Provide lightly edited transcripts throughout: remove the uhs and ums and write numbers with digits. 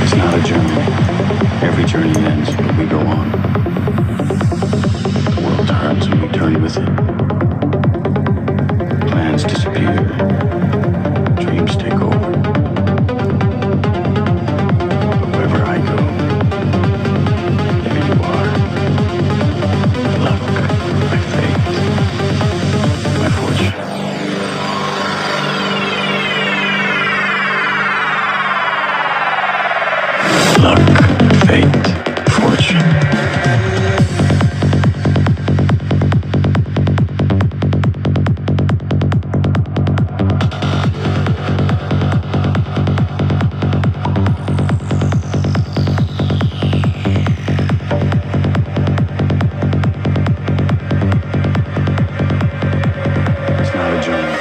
It's not a journey. Every journey ends, but we go on. The world turns and we turn with it. Plans disappear. Dreams take over. But wherever I go, there you are. My luck, my fate, my fortune. Luck, fate, fortune. It's not a journey.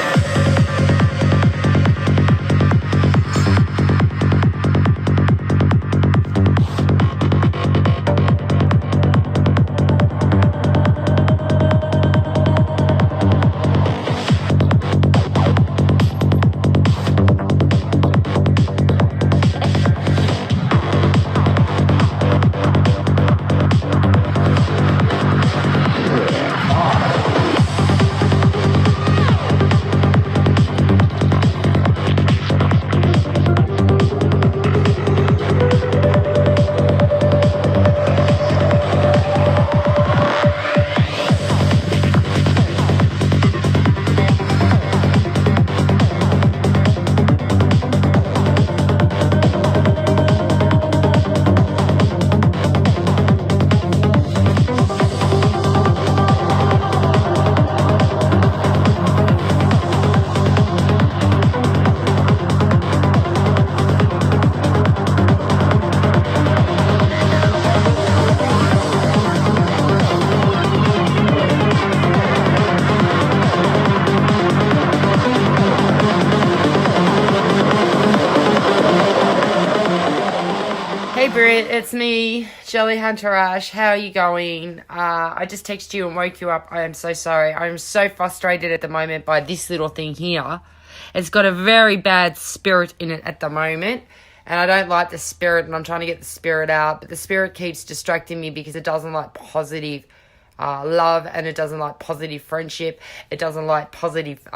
Hey Britt, it's me, Jelly Hunter Ash. How are you going? I just texted you and woke you up. I am so sorry. I'm so frustrated at the moment by this little thing here. It's got a very bad spirit in it at the moment. And I don't like the spirit and I'm trying to get the spirit out. But the spirit keeps distracting me because it doesn't like positive love and it doesn't like positive friendship. It doesn't like positive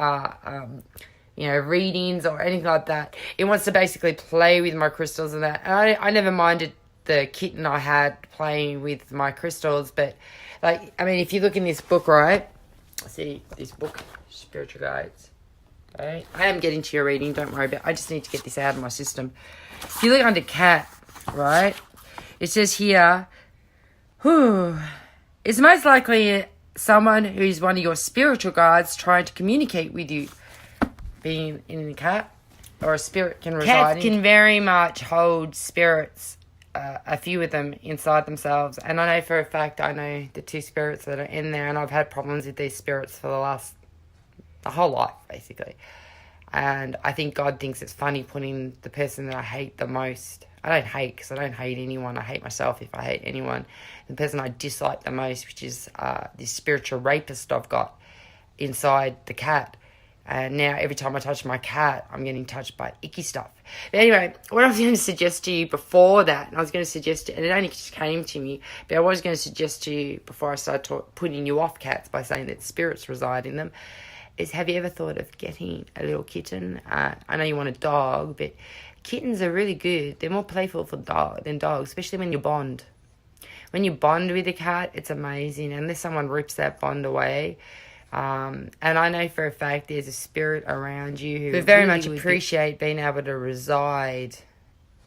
readings or anything like that. It wants to basically play with my crystals and that. And I never minded the kitten I had playing with my crystals, but if you look in this book, right? See this book, Spiritual Guides. Right? I am getting to your reading, don't worry about it. I just need to get this out of my system. If you look under cat, right? It says here, it's most likely someone who's one of your spiritual guides trying to communicate with you. Being in a cat or a spirit can reside in. Cats can very much hold spirits, a few of them, inside themselves. And I know for a fact, I know the two spirits that are in there, and I've had problems with these spirits for the whole life, basically. And I think God thinks it's funny putting the person that I hate the most. I don't hate because I don't hate anyone. I hate myself if I hate anyone. The person I dislike the most, which is this spiritual rapist I've got inside the cat. And now every time I touch my cat, I'm getting touched by icky stuff. But anyway, what I was going to suggest to you before that, and I was going to suggest, and it only just came to me, but I was going to suggest to you before I started putting you off cats by saying that spirits reside in them, is have you ever thought of getting a little kitten? I know you want a dog, but kittens are really good. They're more playful than dogs, especially when you bond. When you bond with a cat, it's amazing, unless someone rips that bond away. And I know for a fact there's a spirit around you who very much appreciate being able to reside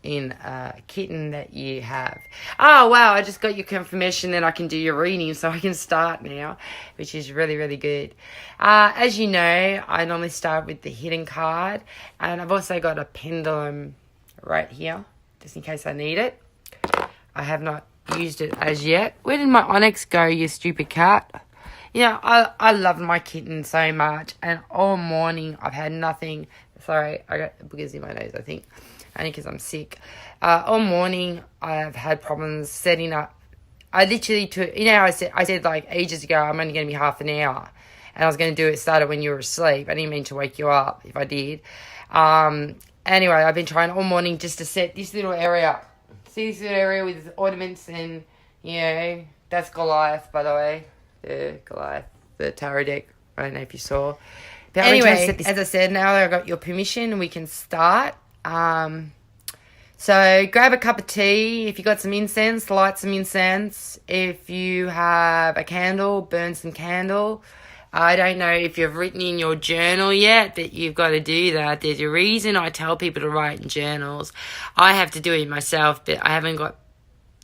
in a kitten that you have. Oh, wow, I just got your confirmation that I can do your reading, so I can start now, which is really, really good. As you know, I normally start with the hidden card, and I've also got a pendulum right here, just in case I need it. I have not used it as yet. Where did my onyx go, you stupid cat? Yeah, I love my kitten so much, and all morning I've had nothing. Sorry, I got boogers in my nose, I think, only because I'm sick. All morning I've had problems setting up I literally took, I said like ages ago, I'm only going to be half an hour. And I was going to do it started when you were asleep. I didn't mean to wake you up if I did. Anyway, I've been trying all morning just to set this little area. See this little area with ornaments and, that's Goliath, by the way. The Goliath, the tarot deck. I don't know if you saw. But anyway, as I said, now that I got your permission, we can start. So grab a cup of tea. If you got some incense, light some incense. If you have a candle, burn some candle. I don't know if you've written in your journal yet, but you've got to do that. There's a reason I tell people to write in journals. I have to do it myself, but I haven't got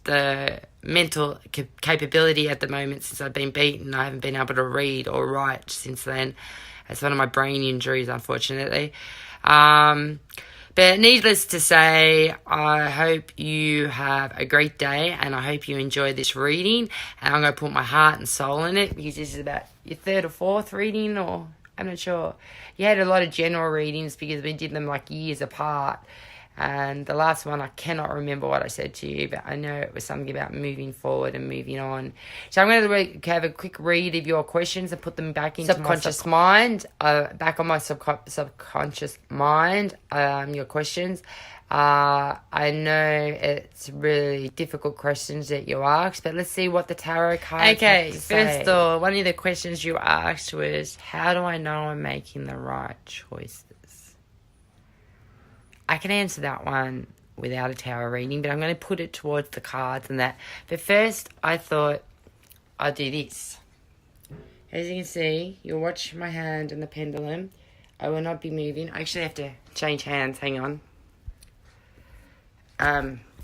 the mental capability at the moment since I've been beaten. I haven't been able to read or write since then. It's one of my brain injuries, unfortunately. But needless to say, I hope you have a great day and I hope you enjoy this reading. And I'm going to put my heart and soul in it because this is about your third or fourth reading, or I'm not sure. You had a lot of general readings because we did them like years apart. And the last one, I cannot remember what I said to you, but I know it was something about moving forward and moving on. So I'm going to have a quick read of your questions and put them back into subconscious mind, back on my subconscious mind, your questions. I know it's really difficult questions that you asked, but let's see what the tarot cards have to say. First of all, one of the questions you asked was, how do I know I'm making the right choices? I can answer that one without a tarot reading, but I'm going to put it towards the cards and that. But first, I thought I'd do this. As you can see, you'll watch my hand and the pendulum. I will not be moving. I actually have to change hands. Hang on.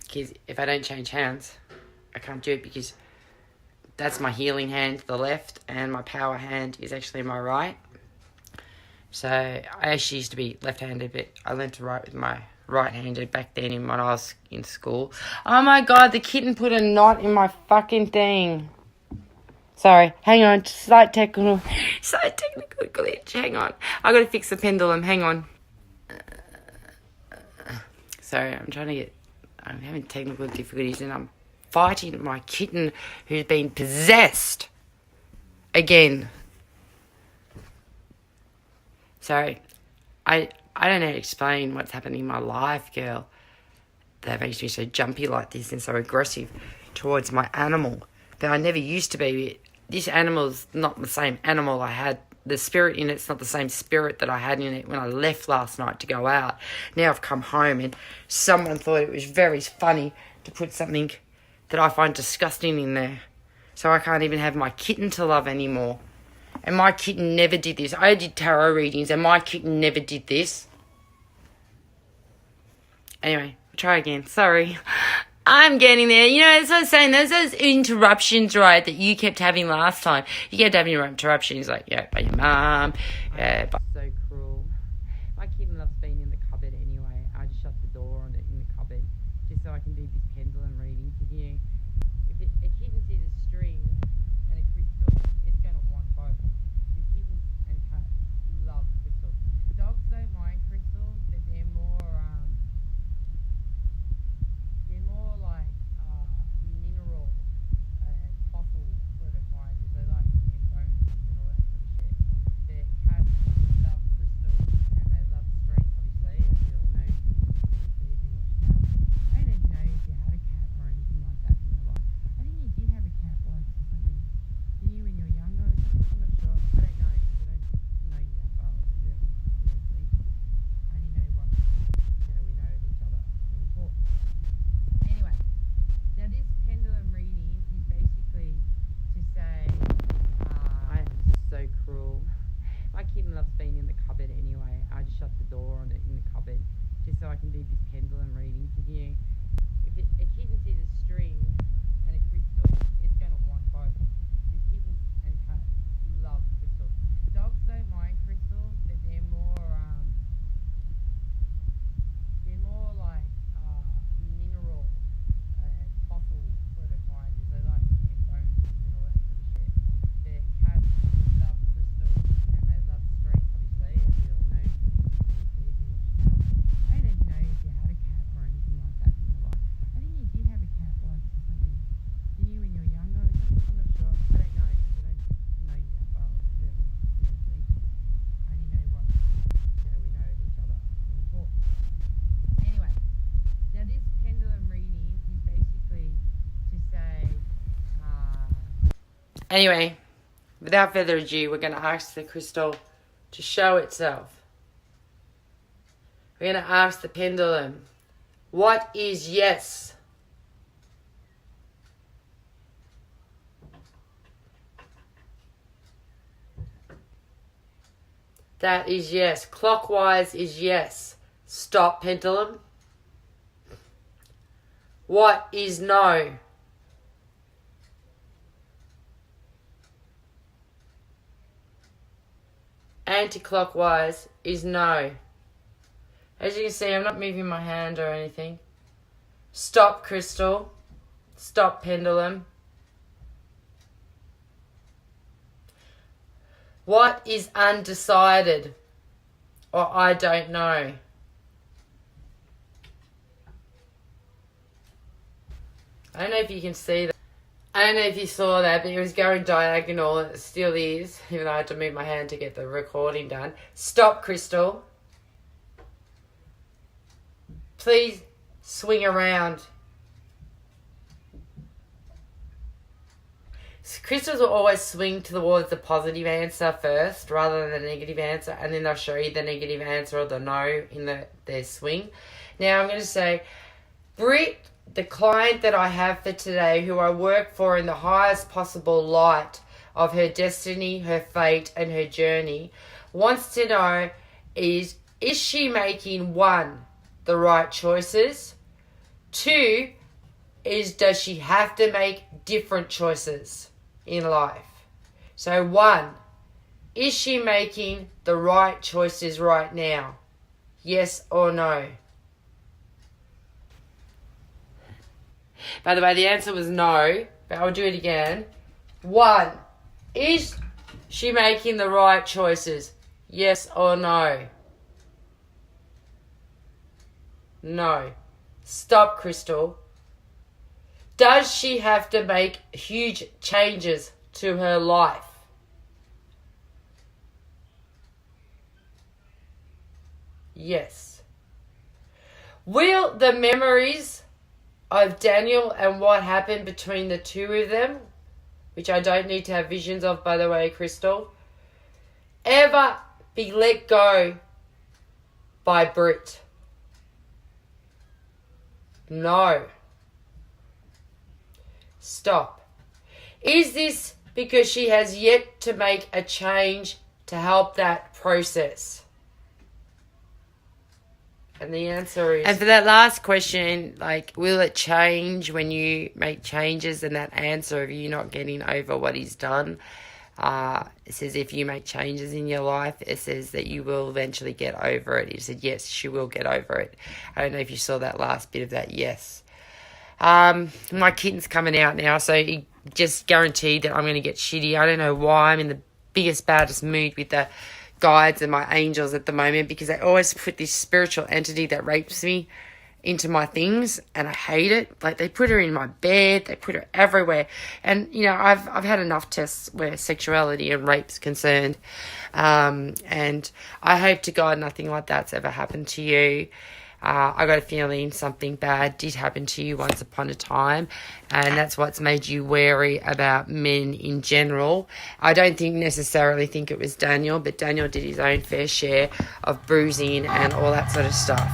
Because if I don't change hands, I can't do it because that's my healing hand to the left and my power hand is actually my right. So I actually used to be left-handed, but I learned to write with my right-handed back then when I was in school. Oh my God, the kitten put a knot in my fucking thing. Sorry, hang on, slight technical glitch. Hang on, I got to fix the pendulum. Hang on. Sorry, I'm having technical difficulties and I'm fighting my kitten who's been possessed again. Sorry, I don't know how to explain what's happening in my life, girl. That makes me so jumpy like this and so aggressive towards my animal. But I never used to be. This animal's not the same animal I had. The spirit in it's not the same spirit that I had in it when I left last night to go out. Now I've come home and someone thought it was very funny to put something that I find disgusting in there. So I can't even have my kitten to love anymore. And my kitten never did this. I did tarot readings and my kitten never did this. Anyway, I'll try again. Sorry. I'm getting there. As I was saying, there's those interruptions, right, that you kept having last time. You kept having interruptions like, by your mum. So cruel. My kitten loves being in the cupboard anyway. I just shut the door on it in the cupboard just so I can do this pendulum reading. Because, if a kitten sees a string and a crystal, it's going to want both. Because kittens and cats love crystals. Dogs don't mind crystals, but they're more like mineral fossil sort of finders. They like bones and all that sort of shit. The cats love crystals and they love strength, obviously, as we all know. I don't know if you had a cat or anything like that in your life. I think you did have a cat once or something. Didn't you when you were younger or something? I'm not sure. I don't know because I don't know you that well, really, seriously. I only know what we know of each other when we talk. Anyway, now this pendulum reading is basically to say, I am so cruel. My kitten loves being in the cupboard anyway. I just shut the door on it in the cupboard just so I can do this pendulum reading. Because, if a kitten sees a string and a crystal, it's going to want both. Because kittens and cats love crystals. Dogs don't mind crystals, but they're more like mineral fossil sort of finders. They like bones and all that sort of shit. The cats love crystals and they love strength, obviously, as we all know. I don't know if you had a cat or anything like that in your life. I think you did have a cat Anyway, without further ado, we're going to ask the crystal to show itself. We're going to ask the pendulum, what is yes? That is yes. Clockwise is yes. Stop, pendulum. What is no? Anti-clockwise is no. As you can see, I'm not moving my hand or anything. Stop, crystal. Stop, pendulum. What is undecided? Or I don't know. I don't know if you can see that. I don't know if you saw that, but it was going diagonal and it still is, even though I had to move my hand to get the recording done. Stop, crystal. Please swing around. Crystals will always swing towards the positive answer first rather than the negative answer, and then they'll show you the negative answer or the no in their swing. Now I'm going to say, Britt, the client that I have for today, who I work for in the highest possible light of her destiny, her fate, and her journey, wants to know is she making 1, the right choices? 2, does she have to make different choices in life? So 1, is she making the right choices right now? Yes or no? By the way, the answer was no, but I'll do it again. 1, is she making the right choices? Yes or no? No. Stop, crystal. Does she have to make huge changes to her life? Yes. Will the memories of Daniel and what happened between the two of them, which I don't need to have visions of, by the way, crystal, ever be let go by Britt? No. Stop. Is this because she has yet to make a change to help that process? And the answer is... And for that last question, like, will it change when you make changes? And that answer of you not getting over what he's done, it says if you make changes in your life, it says that you will eventually get over it. He said, yes, she will get over it. I don't know if you saw that last bit of that, yes. My kitten's coming out now, so he just guaranteed that I'm going to get shitty. I don't know why. I'm in the biggest, baddest mood with the guides and my angels at the moment, because they always put this spiritual entity that rapes me into my things, and I hate it. Like, they put her in my bed, they put her everywhere, and you know, I've had enough tests where sexuality and rape's concerned, and I hope to God nothing like that's ever happened to you. I got a feeling something bad did happen to you once upon a time, and that's what's made you wary about men in general. I don't necessarily think it was Daniel, but Daniel did his own fair share of bruising and all that sort of stuff.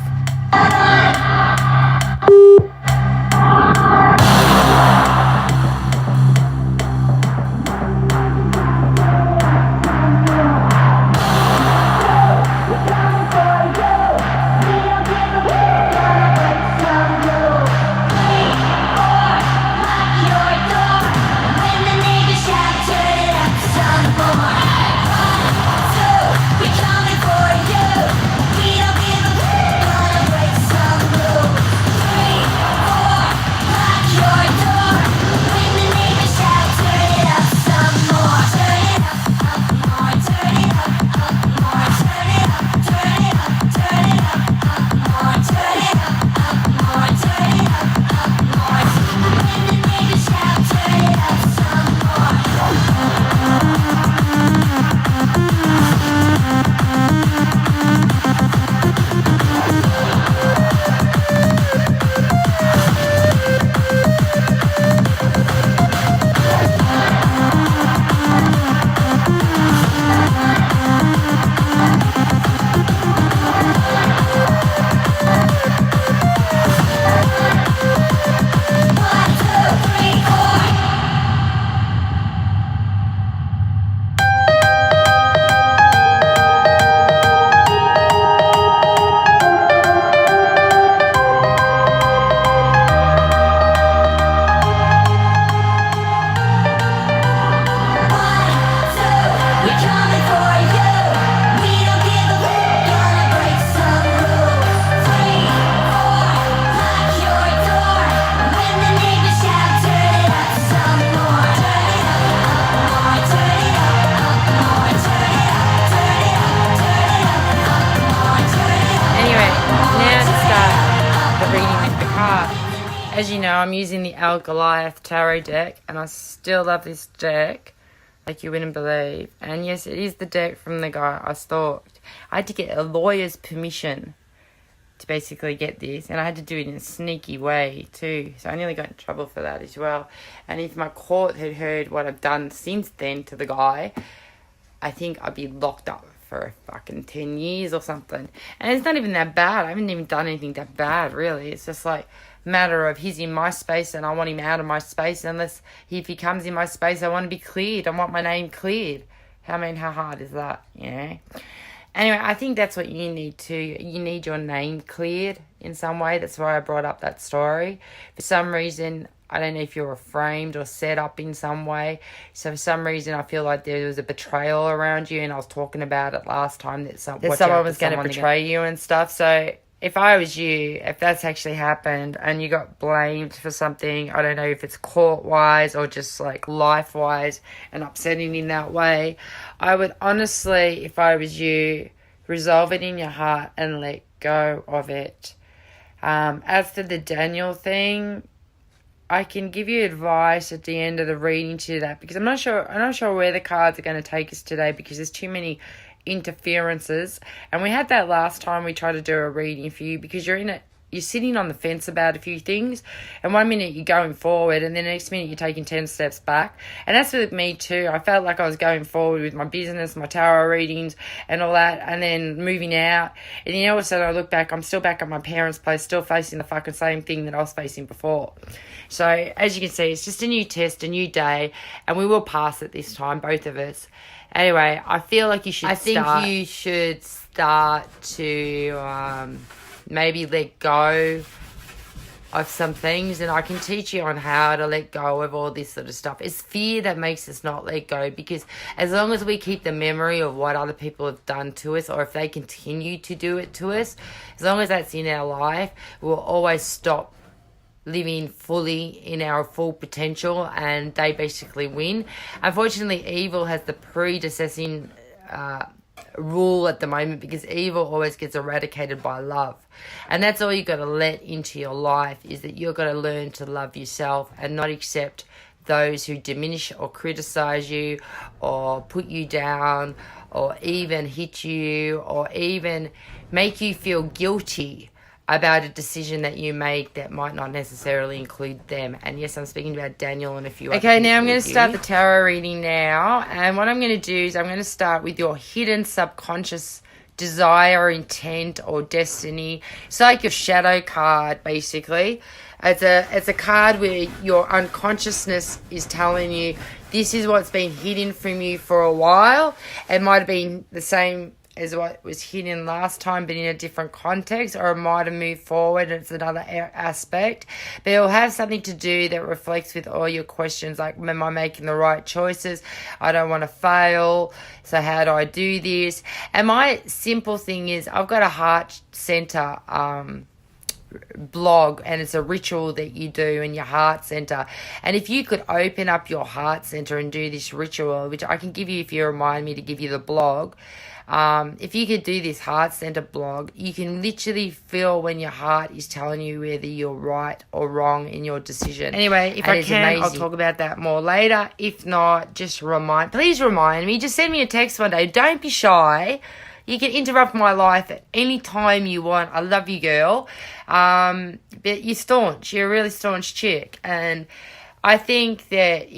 As you know, I'm using the Goliath Tarot deck, and I still love this deck, like you wouldn't believe. And yes, it is the deck from the guy I stalked. I had to get a lawyer's permission to basically get this, and I had to do it in a sneaky way too, so I nearly got in trouble for that as well. And if my court had heard what I've done since then to the guy, I think I'd be locked up for fucking 10 years or something. And it's not even that bad. I haven't even done anything that bad, really. It's just like a matter of he's in my space and I want him out of my space. If he comes in my space, I want to be cleared. I want my name cleared. I mean, how hard is that, you know? Anyway, I think that's what you need too. You need your name cleared in some way. That's why I brought up that story. For some reason, I don't know if you were framed or set up in some way. So for some reason, I feel like there was a betrayal around you, and I was talking about it last time that someone was going to betray you and stuff. So if I was you, if that's actually happened and you got blamed for something, I don't know if it's court-wise or just like life-wise and upsetting in that way, I would honestly, if I was you, resolve it in your heart and let go of it. As to the Daniel thing, I can give you advice at the end of the reading to that, because I'm not sure where the cards are going to take us today, because there's too many interferences. And we had that last time we tried to do a reading for you, because you're sitting on the fence about a few things, and one minute you're going forward and then the next minute you're taking 10 steps back. And that's with me too. I felt like I was going forward with my business, my tarot readings and all that, and then moving out, and then all of a sudden I look back, I'm still back at my parents' place, still facing the fucking same thing that I was facing before. So as you can see, it's just a new test, a new day, and we will pass it this time, both of us. Anyway, I feel like you should start to maybe let go of some things, and I can teach you on how to let go of all this sort of stuff. It's fear that makes us not let go, because as long as we keep the memory of what other people have done to us, or if they continue to do it to us, as long as that's in our life, we'll always stop living fully in our full potential, and they basically win. Unfortunately, evil has the predecessing rule at the moment, because evil always gets eradicated by love. And that's all you got to let into your life, is that you've got to learn to love yourself and not accept those who diminish or criticize you or put you down or even hit you or even make you feel guilty about a decision that you make that might not necessarily include them. And yes, I'm speaking about Daniel and a few other people. Okay, now I'm going to start the tarot reading now. And what I'm going to do is I'm going to start with your hidden subconscious desire, intent, or destiny. It's like your shadow card, basically. It's a card where your unconsciousness is telling you this is what's been hidden from you for a while. It might have been the same as what was hidden last time, but in a different context, or it might have moved forward. It's another aspect, but it'll have something to do that reflects with all your questions, like, am I making the right choices? I don't want to fail, so how do I do this? And my simple thing is, I've got a heart center blog, and it's a ritual that you do in your heart center. And if you could open up your heart center and do this ritual, which I can give you if you remind me to give you the blog, if you could do this heart center blog, you can literally feel when your heart is telling you whether you're right or wrong in your decision. Anyway, if I can, I'll talk about that more later. If not, just please remind me. Just send me a text one day. Don't be shy. You can interrupt my life at any time you want. I love you, girl. But you're staunch. You're a really staunch chick. And I think that,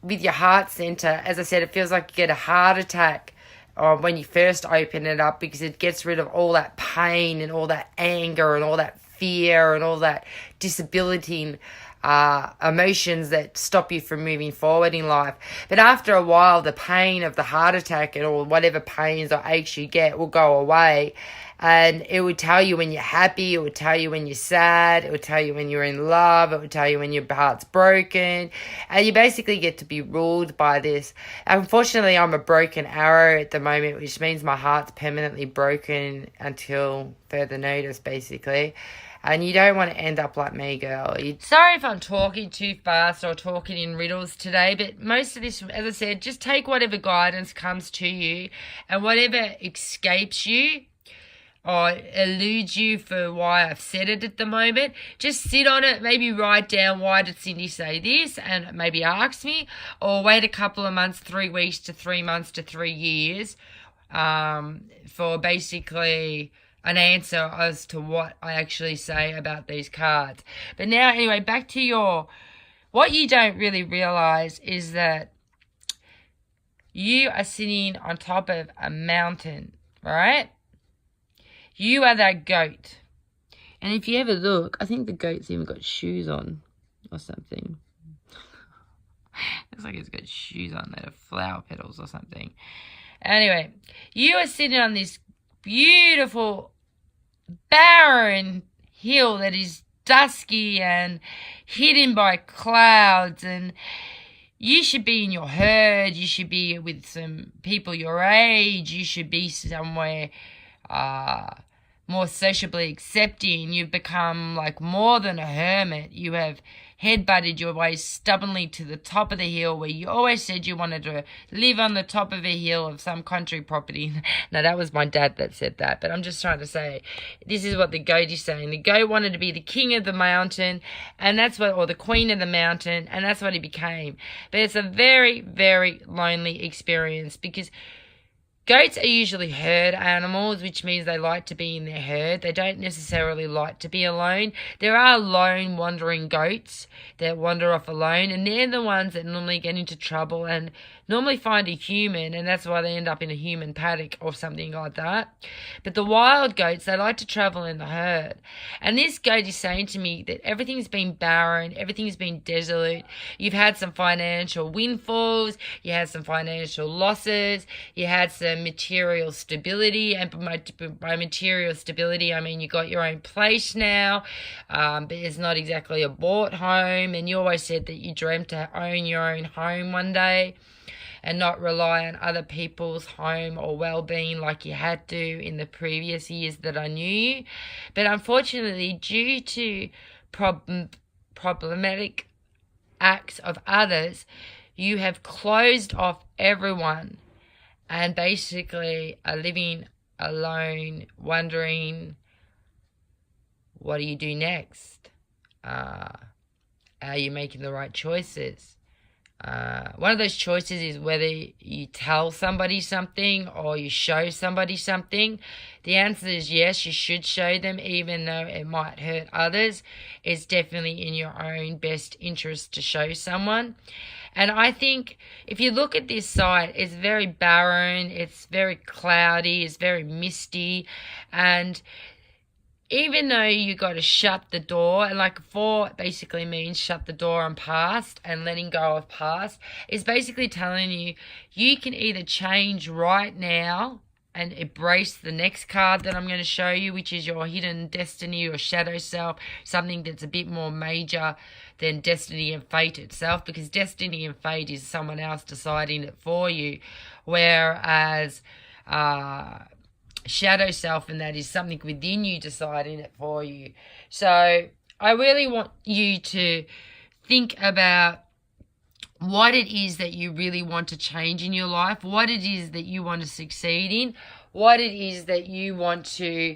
with your heart center, as I said, it feels like you get a heart attack when you first open it up, because it gets rid of all that pain and all that anger and all that fear and all that disability emotions that stop you from moving forward in life. But after a while, the pain of the heart attack or whatever pains or aches you get will go away. And it would tell you when you're happy, it would tell you when you're sad, it would tell you when you're in love, it would tell you when your heart's broken. And you basically get to be ruled by this. Unfortunately, I'm a broken arrow at the moment, which means my heart's permanently broken until further notice, basically. And you don't want to end up like me, girl. Sorry if I'm talking too fast or talking in riddles today, but most of this, as I said, just take whatever guidance comes to you, and whatever escapes you, or elude you for why I've said it at the moment. Just sit on it, maybe write down why did Cindy say this, and maybe ask me, or wait a couple of months, 3 weeks to 3 months to 3 years, for basically an answer as to what I actually say about these cards. But now, anyway, back to what you don't really realize is that you are sitting on top of a mountain, right? You are that goat. And if you ever look, I think the goat's even got shoes on or something. Looks like it's got shoes on that are flower petals or something. Anyway, you are sitting on this beautiful, barren hill that is dusky and hidden by clouds, and you should be in your herd. You should be with some people your age. You should be somewhere more sociably accepting. You've become like more than a hermit. You have headbutted your way stubbornly to the top of the hill where you always said you wanted to live on the top of a hill of some country property. Now, that was my dad that said that, but I'm just trying to say, this is what the goat is saying. The goat wanted to be the king of the mountain, and that's what, or the queen of the mountain, and that's what he became. But it's a very, very lonely experience because goats are usually herd animals, which means they like to be in their herd. They don't necessarily like to be alone. There are lone wandering goats that wander off alone, and they're the ones that normally get into trouble and normally find a human, and that's why they end up in a human paddock or something like that. But the wild goats, they like to travel in the herd. And this goat is saying to me that everything's been barren, everything's been desolate. You've had some financial windfalls, you had some financial losses, you had some material stability, and by material stability I mean you got your own place now, but it's not exactly a bought home, and you always said that you dreamt to own your own home one day and not rely on other people's home or well-being like you had to in the previous years that I knew you. But unfortunately, due to problematic acts of others, you have closed off everyone and basically are living alone, wondering, what do you do next? Are you making the right choices? One of those choices is whether you tell somebody something or you show somebody something. The answer is yes, you should show them, even though it might hurt others. It's definitely in your own best interest to show someone. And I think if you look at this site, it's very barren, it's very cloudy, it's very misty, and even though you got to shut the door, and like 4 basically means shut the door on past and letting go of past, is basically telling you you can either change right now and embrace the next card that I'm going to show you, which is your hidden destiny or shadow self, something that's a bit more major than destiny and fate itself, because destiny and fate is someone else deciding it for you, whereas shadow self, and that is something within you deciding it for you. So I really want you to think about what it is that you really want to change in your life, what it is that you want to succeed in, what it is that you want to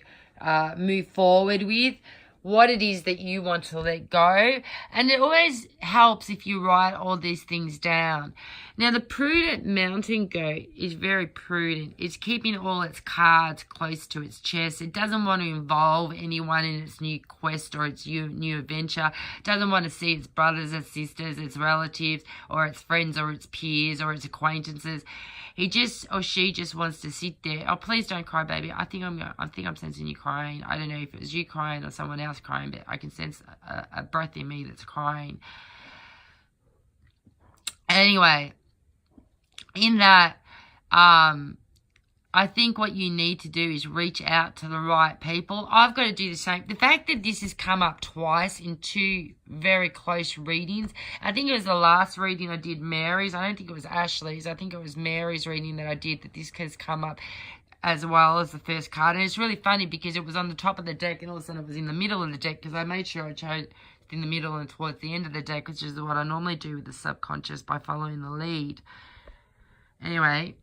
move forward with, what it is that you want to let go. And it always helps if you write all these things down. Now, the prudent mountain goat is very prudent. It's keeping all its cards close to its chest. It doesn't want to involve anyone in its new quest or its new adventure. It doesn't want to see its brothers, its sisters, its relatives, or its friends, or its peers, or its acquaintances. He just, or she just wants to sit there. Oh, please don't cry, baby. I think I'm sensing you crying. I don't know if it was you crying or someone else crying, but I can sense a breath in me that's crying. Anyway, in that, I think what you need to do is reach out to the right people. I've got to do the same. The fact that this has come up twice in 2 very close readings, I think it was the last reading I did, Mary's. I don't think it was Ashley's. I think it was Mary's reading that I did, that this has come up as well as the first card. And it's really funny because it was on the top of the deck and all of a sudden it was in the middle of the deck, because I made sure I chose in the middle and towards the end of the deck, which is what I normally do with the subconscious by following the lead. Anyway,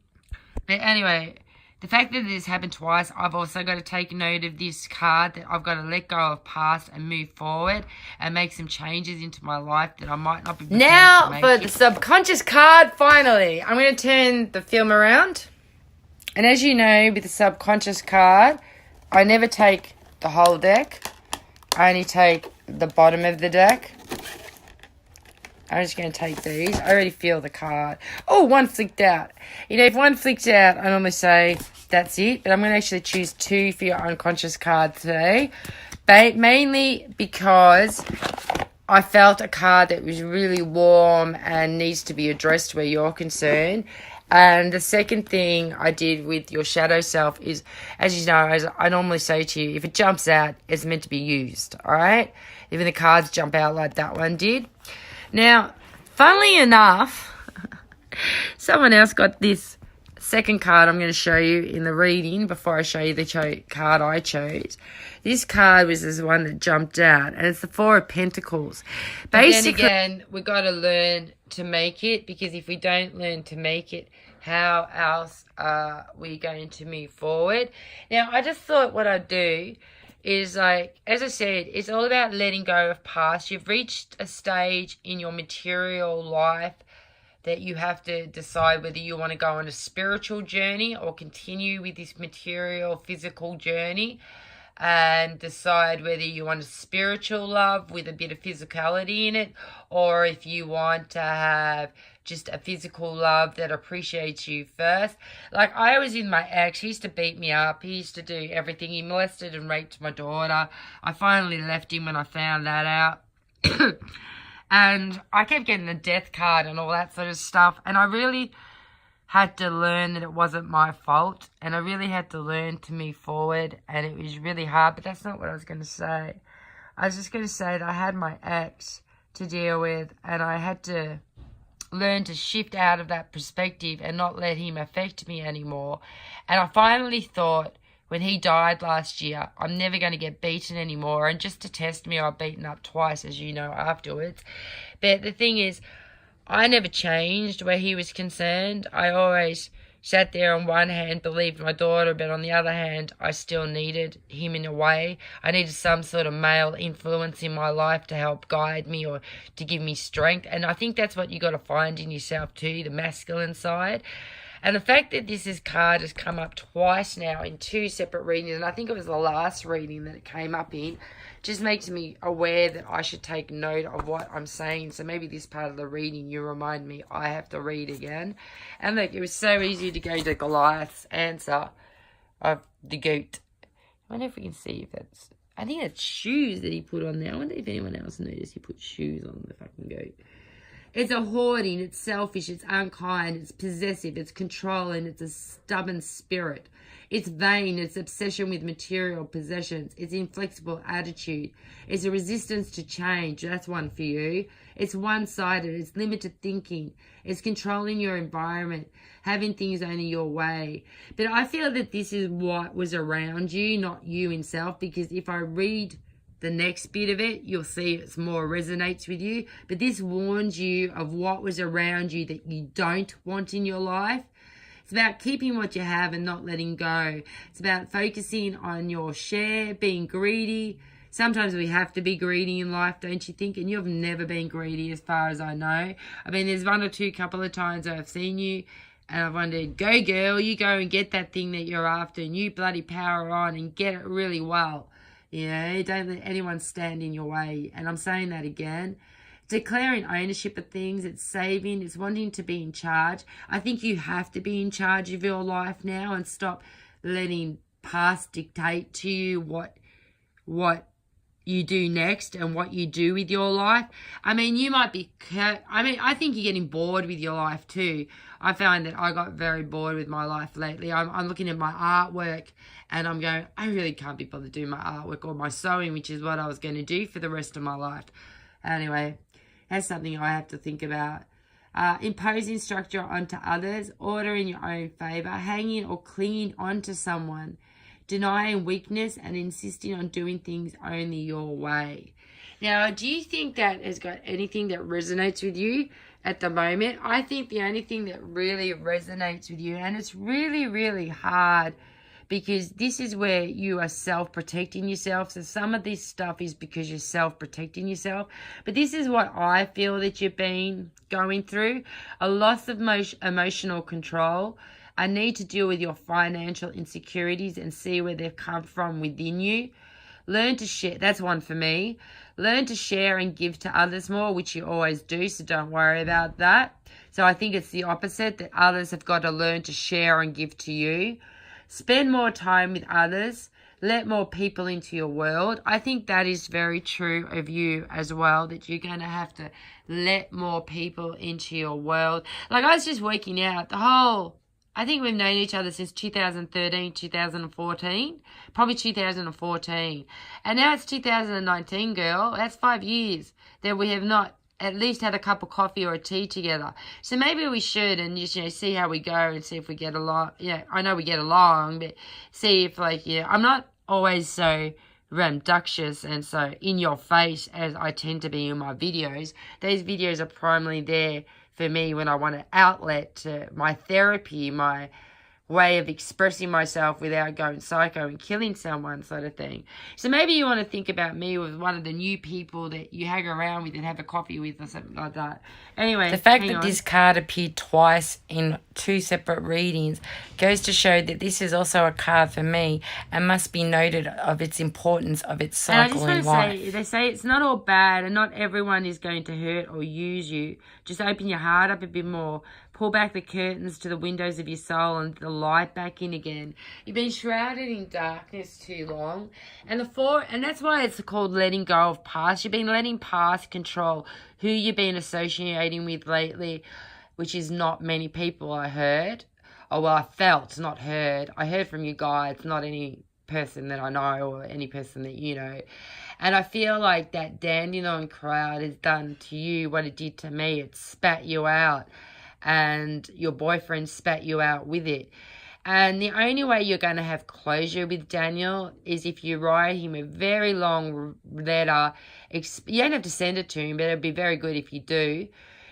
the fact that this happened twice, I've also got to take note of this card, that I've got to let go of past and move forward and make some changes into my life that I might not be prepared to make. Now for the subconscious card, finally. I'm going to turn the film around. And as you know, with the subconscious card, I never take the whole deck. I only take the bottom of the deck. I'm just going to take these. I already feel the card. Oh, one flicked out. You know, if one flicks out, I normally say that's it. But I'm going to actually choose 2 for your unconscious card today. Mainly because I felt a card that was really warm and needs to be addressed where you're concerned. And the second thing I did with your shadow self is, as you know, as I normally say to you, if it jumps out, it's meant to be used, all right? Even the cards jump out like that one did. Now, funnily enough, someone else got this second card I'm going to show you in the reading before I show you the card I chose. This card was this one that jumped out, and it's the 4 of Pentacles. Basically, again, we've got to learn to make it, because if we don't learn to make it, how else are we going to move forward? Now, I just thought what I'd do is, like, as I said, it's all about letting go of past. You've reached a stage in your material life that you have to decide whether you want to go on a spiritual journey or continue with this material, physical journey, and decide whether you want a spiritual love with a bit of physicality in it, or if you want to have just a physical love that appreciates you first. Like, I was in my ex. He used to beat me up. He used to do everything. He molested and raped my daughter. I finally left him when I found that out. And I kept getting the death card and all that sort of stuff. And I really had to learn that it wasn't my fault. And I really had to learn to move forward. And it was really hard. But that's not what I was going to say. I was just going to say that I had my ex to deal with. And I had to learn to shift out of that perspective and not let him affect me anymore. And I finally thought, when he died last year, I'm never going to get beaten anymore. And just to test me, I've beaten up twice, as you know, afterwards. But the thing is, I never changed where he was concerned. I always sat there on one hand, believed my daughter, but on the other hand, I still needed him in a way. I needed some sort of male influence in my life to help guide me or to give me strength. And I think that's what you got to find in yourself too, the masculine side. And the fact that this card has come up twice now in 2 separate readings, and I think it was the last reading that it came up in, just makes me aware that I should take note of what I'm saying. So maybe this part of the reading, you remind me I have to read again. And look, it was so easy to go to Goliath's answer of the goat. I wonder if we can see if that's... I think that's shoes that he put on there. I wonder if anyone else noticed he put shoes on the fucking goat. It's a hoarding, it's selfish, it's unkind, it's possessive, it's controlling, it's a stubborn spirit. It's vain, it's obsession with material possessions, it's inflexible attitude, it's a resistance to change. That's one for you. It's one-sided, it's limited thinking, it's controlling your environment, having things only your way. But I feel that this is what was around you, not you himself, because if I read the next bit of it, you'll see it's more resonates with you. But this warns you of what was around you that you don't want in your life. It's about keeping what you have and not letting go. It's about focusing on your share, being greedy. Sometimes we have to be greedy in life, don't you think? And you've never been greedy as far as I know. I mean, there's one or two couple of times I've seen you and I've wondered, go girl, you go and get that thing that you're after and you bloody power on and get it really well. You know, don't let anyone stand in your way. And I'm saying that again. Declaring ownership of things, it's saving, it's wanting to be in charge. I think you have to be in charge of your life now and stop letting past dictate to you what you do next and what you do with your life. I mean, you might be... I think you're getting bored with your life too. I found that I got very bored with my life lately. I'm looking at my artwork and I'm going, I really can't be bothered doing my artwork or my sewing, which is what I was going to do for the rest of my life. Anyway, that's something I have to think about. Imposing structure onto others, order in your own favour, hanging or clinging onto someone, denying weakness and insisting on doing things only your way. Now, do you think that has got anything that resonates with you? at the moment. I think the only thing that really resonates with you, and it's really, really hard because this is where you are self-protecting yourself. So some of this stuff is because you're self-protecting yourself. But this is what I feel that you've been going through. A loss of emotional control. I need to deal with your financial insecurities and see where they've come from within you. Learn to share. That's one for me. Learn to share and give to others more, which you always do, so don't worry about that. So I think it's the opposite, that others have got to learn to share and give to you. Spend more time with others. Let more people into your world. I think that is very true of you as well, that you're going to have to let more people into your world. Like, I was just working out I think we've known each other since 2013, 2014, probably 2014. And now it's 2019, girl. That's 5 years that we have not at least had a cup of coffee or a tea together. So maybe we should, and just, see how we go and see if we get along. I know we get along, but see if, I'm not always so rambunctious and so in your face as I tend to be in my videos. These videos are primarily there for me when I want an outlet to my therapy, my way of expressing myself without going psycho and killing someone, sort of thing. So maybe you want to think about me with one of the new people that you hang around with and have a coffee with or something like that. Anyway, the fact that this card appeared twice in 2 separate readings goes to show that this is also a card for me and must be noted of its importance of its cycle in life. And I just want to say, they say it's not all bad and not everyone is going to hurt or use you. Just open your heart up a bit more. Pull back the curtains to the windows of your soul and the light back in again. You've been shrouded in darkness too long. And that's why it's called letting go of past. You've been letting past control who you've been associating with lately, which is not many people, I heard. I felt, not heard. I heard from you guys, not any person that I know or any person that you know. And I feel like that dandelion crowd has done to you what it did to me. It spat you out. And your boyfriend spat you out with it. And the only way you're going to have closure with Daniel is if you write him a very long letter. You don't have to send it to him, but it'd be very good if you do.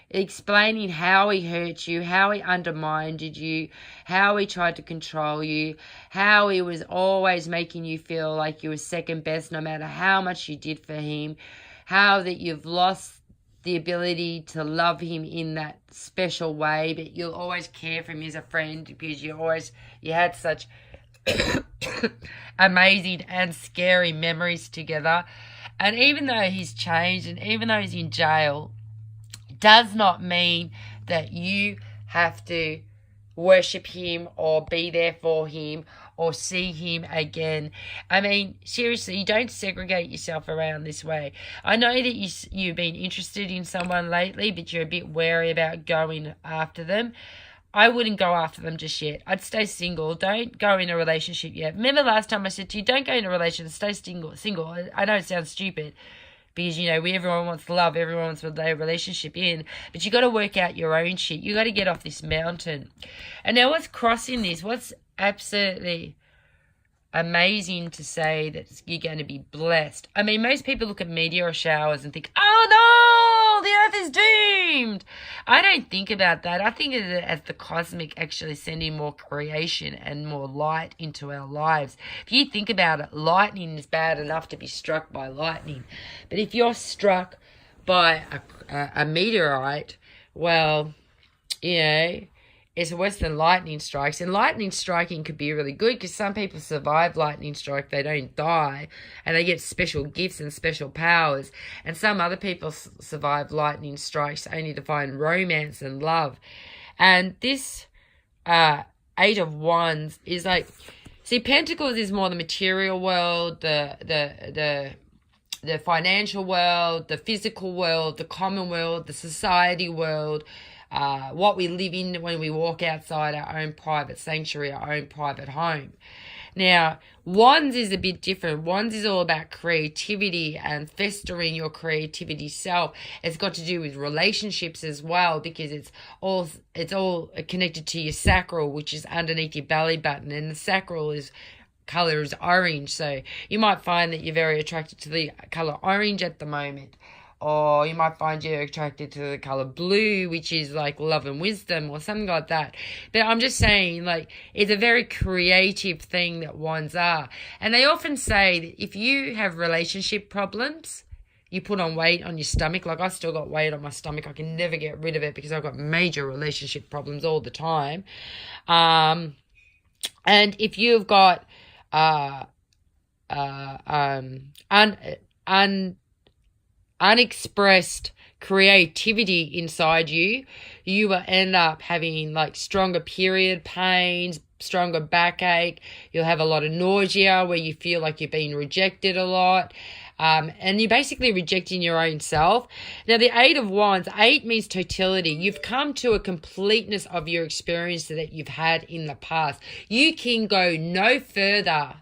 Explaining how he hurt you, how he undermined you, how he tried to control you, how he was always making you feel like you were second best no matter how much you did for him, how that you've lost the ability to love him in that special way, but you'll always care for him as a friend because you had such amazing and scary memories together. And even though he's changed and even though he's in jail, it does not mean that you have to worship him or be there for him or see him again. I mean, seriously, you don't segregate yourself around this way. I know that you've been interested in someone lately, but you're a bit wary about going after them. I wouldn't go after them just yet. I'd stay single. Don't go in a relationship yet. Remember last time I said to you, don't go in a relationship, stay single. I know it sounds stupid because, everyone wants love, everyone wants a relationship in, but you got to work out your own shit. You got to get off this mountain. And now what's crossing this? What's absolutely amazing to say that you're going to be blessed. I mean, most people look at meteor showers and think, oh no, the earth is doomed. I don't think about that. I think of it as the cosmic actually sending more creation and more light into our lives. If you think about it, lightning is bad enough to be struck by lightning. But if you're struck by a meteorite, well, it's worse than lightning strikes. And lightning striking could be really good because some people survive lightning strike. They don't die. And they get special gifts and special powers. And some other people survive lightning strikes only to find romance and love. And this 8 of Wands is like... See, Pentacles is more the material world, the financial world, the physical world, the common world, the society world... what we live in when we walk outside our own private sanctuary, our own private home. Now, Wands is a bit different. Wands is all about creativity and festering your creativity self. It's got to do with relationships as well because it's all connected to your sacral, which is underneath your belly button, and the sacral color is orange. So you might find that you're very attracted to the color orange at the moment. or you might find you're attracted to the color blue, which is like love and wisdom or something like that. But I'm just saying, like, it's a very creative thing that wands are. And they often say that if you have relationship problems, you put on weight on your stomach. Like, I've still got weight on my stomach. I can never get rid of it because I've got major relationship problems all the time. And if you've got unexpressed creativity inside you, you will end up having like stronger period pains, stronger backache. You'll have a lot of nausea where you feel like you're being rejected a lot. And you're basically rejecting your own self. Now, the 8 of Wands, 8 means totality. You've come to a completeness of your experience that you've had in the past. You can go no further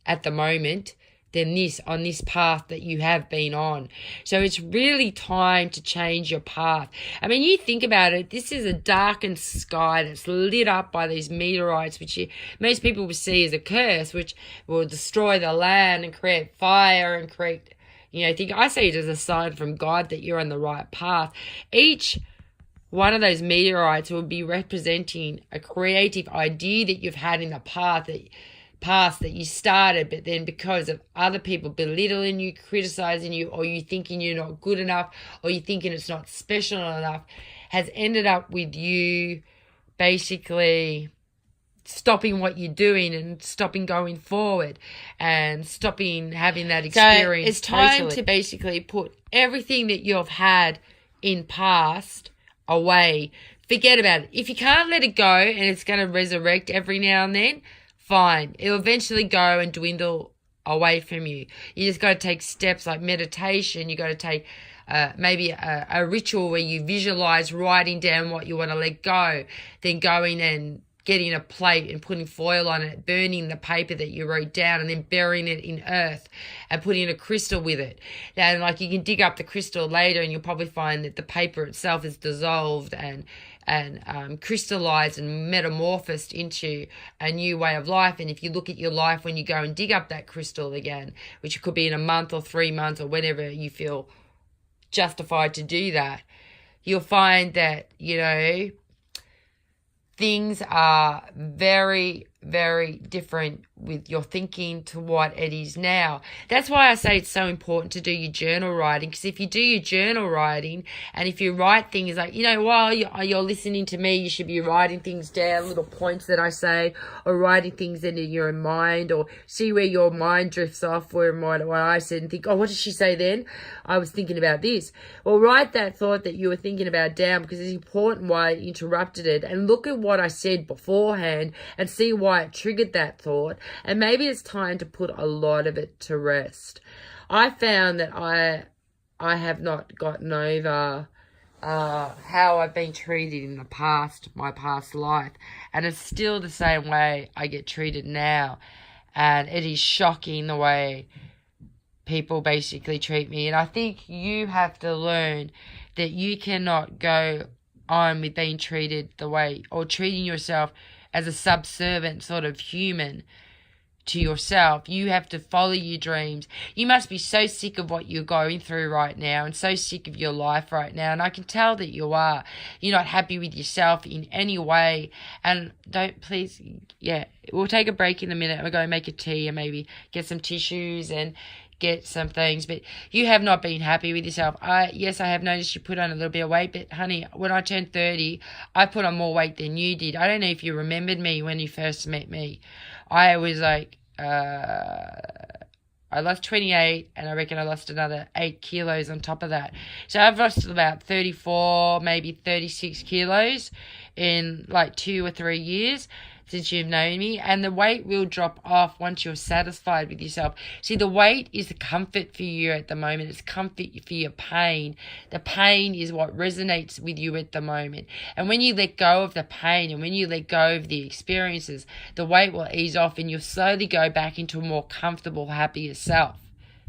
at the moment than this on this path that you have been on. So it's really time to change your path. I mean, you think about it, this is a darkened sky that's lit up by these meteorites, which most people will see as a curse, which will destroy the land and create fire and create, I see it as a sign from God that you're on the right path. Each one of those meteorites will be representing a creative idea that you've had in the past that you started, but then because of other people belittling you, criticizing you, or you thinking you're not good enough, or you thinking it's not special enough, has ended up with you basically stopping what you're doing and stopping going forward and stopping having that experience. So it's time to basically put everything that you've had in past away. Forget about it. If you can't let it go and it's going to resurrect every now and then, fine. It'll eventually go and dwindle away from you. You just got to take steps like meditation. You got to take maybe a ritual where you visualize writing down what you want to let go, then going and getting a plate and putting foil on it, burning the paper that you wrote down, and then burying it in earth and putting a crystal with it. And like, you can dig up the crystal later and you'll probably find that the paper itself is dissolved and crystallized and metamorphosed into a new way of life. And if you look at your life when you go and dig up that crystal again, which could be in a month or 3 months or whenever you feel justified to do that, you'll find that, things are very, very different with your thinking to what it is now. That's why I say it's so important to do your journal writing, because if you do your journal writing and if you write things like, while you're listening to me, you should be writing things down, little points that I say, or writing things into your mind, or see where your mind drifts off, where what I said, and think, oh, what did she say then? I was thinking about this. Well, write that thought that you were thinking about down, because it's important why I interrupted it, and look at what I said beforehand and see why it triggered that thought. And maybe it's time to put a lot of it to rest. I found that I have not gotten over how I've been treated in the past, my past life, and it's still the same way I get treated now. And it is shocking the way people basically treat me. And I think you have to learn that you cannot go on with being treated the way, or treating yourself as a subservient sort of human to yourself. You have to follow your dreams. You must be so sick of what you're going through right now and so sick of your life right now. And I can tell that you are. You're not happy with yourself in any way. And we'll take a break in a minute. We'll go and make a tea and maybe get some tissues and get some things. But you have not been happy with yourself. Yes, I have noticed you put on a little bit of weight, but honey, when I turned 30, I put on more weight than you did. I don't know if you remembered me when you first met me. I was like, I lost 28, and I reckon I lost another 8 kilos on top of that. So I've lost about 34, maybe 36 kilos in like 2 or 3 years since you've known me. And the weight will drop off once you're satisfied with yourself. See, the weight is the comfort for you at the moment. It's comfort for your pain. The pain is what resonates with you at the moment. And when you let go of the pain and when you let go of the experiences, the weight will ease off and you'll slowly go back into a more comfortable, happier self.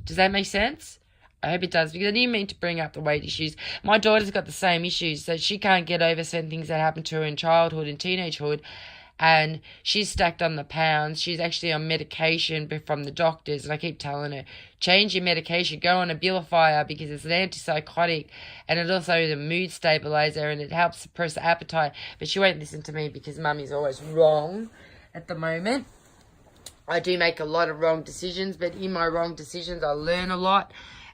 Does that make sense? I hope it does, because I didn't mean to bring up the weight issues. My daughter's got the same issues, so she can't get over certain things that happened to her in childhood and teenagehood. and she's stacked on the pounds. She's actually on medication from the doctors, and I keep telling her, change your medication, go on a Abilify because it's an antipsychotic, and it also is a mood stabilizer, and it helps suppress appetite. But she won't listen to me because Mummy's always wrong at the moment. I do make a lot of wrong decisions, but in my wrong decisions, I learn a lot.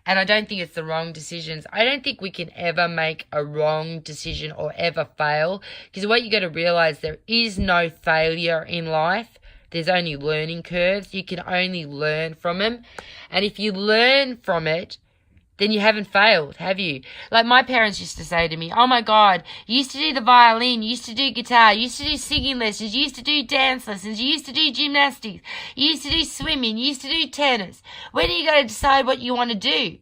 And I don't think it's the wrong decisions. I don't think we can ever make a wrong decision or ever fail. Because what you got to realize, there is no failure in life. There's only learning curves. You can only learn from them. And if you learn from it, then you haven't failed, have you? Like my parents used to say to me, oh my God, you used to do the violin, you used to do guitar, you used to do singing lessons, you used to do dance lessons, you used to do gymnastics, you used to do swimming, you used to do tennis. When are you going to decide what you want to do?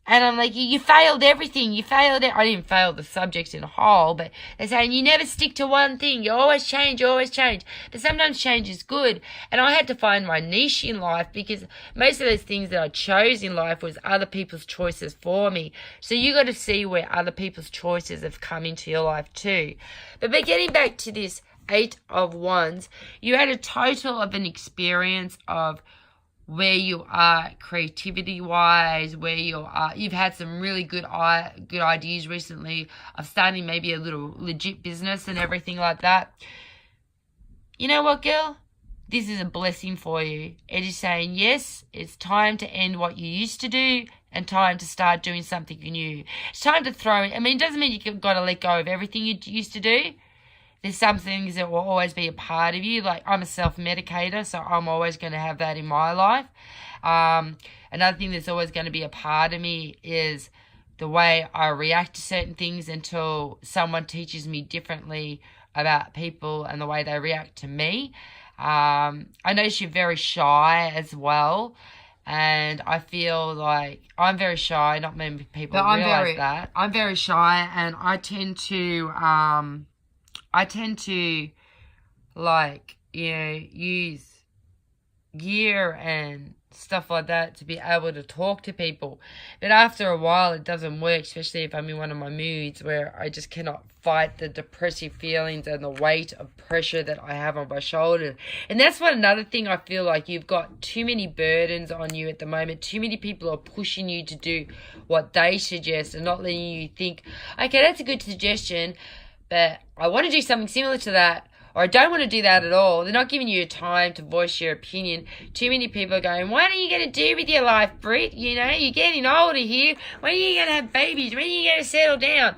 And I'm like, you failed everything. You failed it. I didn't fail the subjects in a whole, but they're saying you never stick to one thing. You always change, you always change. But sometimes change is good. And I had to find my niche in life because most of those things that I chose in life was other people's choices for me. So you got to see where other people's choices have come into your life too. But getting back to this 8 of Wands, you had a total of an experience of where you are creativity wise, where you are, you've had some really good ideas recently of starting maybe a little legit business and everything like that. You know what, girl? This is a blessing for you. It is saying, yes, it's time to end what you used to do and time to start doing something new. It's time to throw it. I mean, it doesn't mean you've got to let go of everything you used to do. There's some things that will always be a part of you. Like, I'm a self-medicator, so I'm always going to have that in my life. Another thing that's always going to be a part of me is the way I react to certain things until someone teaches me differently about people and the way they react to me. I notice you're very shy as well. And I feel like I'm very shy. Not many people realize that. I'm very shy, and I tend to, like, you know, use gear and stuff like that to be able to talk to people. But after a while, it doesn't work, especially if I'm in one of my moods where I just cannot fight the depressive feelings and the weight of pressure that I have on my shoulders. And that's what another thing I feel like you've got too many burdens on you at the moment. Too many people are pushing you to do what they suggest and not letting you think, okay, that's a good suggestion, but I want to do something similar to that, or I don't want to do that at all. They're not giving you time to voice your opinion. Too many people are going, what are you going to do with your life, Britt? You know, you're getting older here. When are you going to have babies? When are you going to settle down?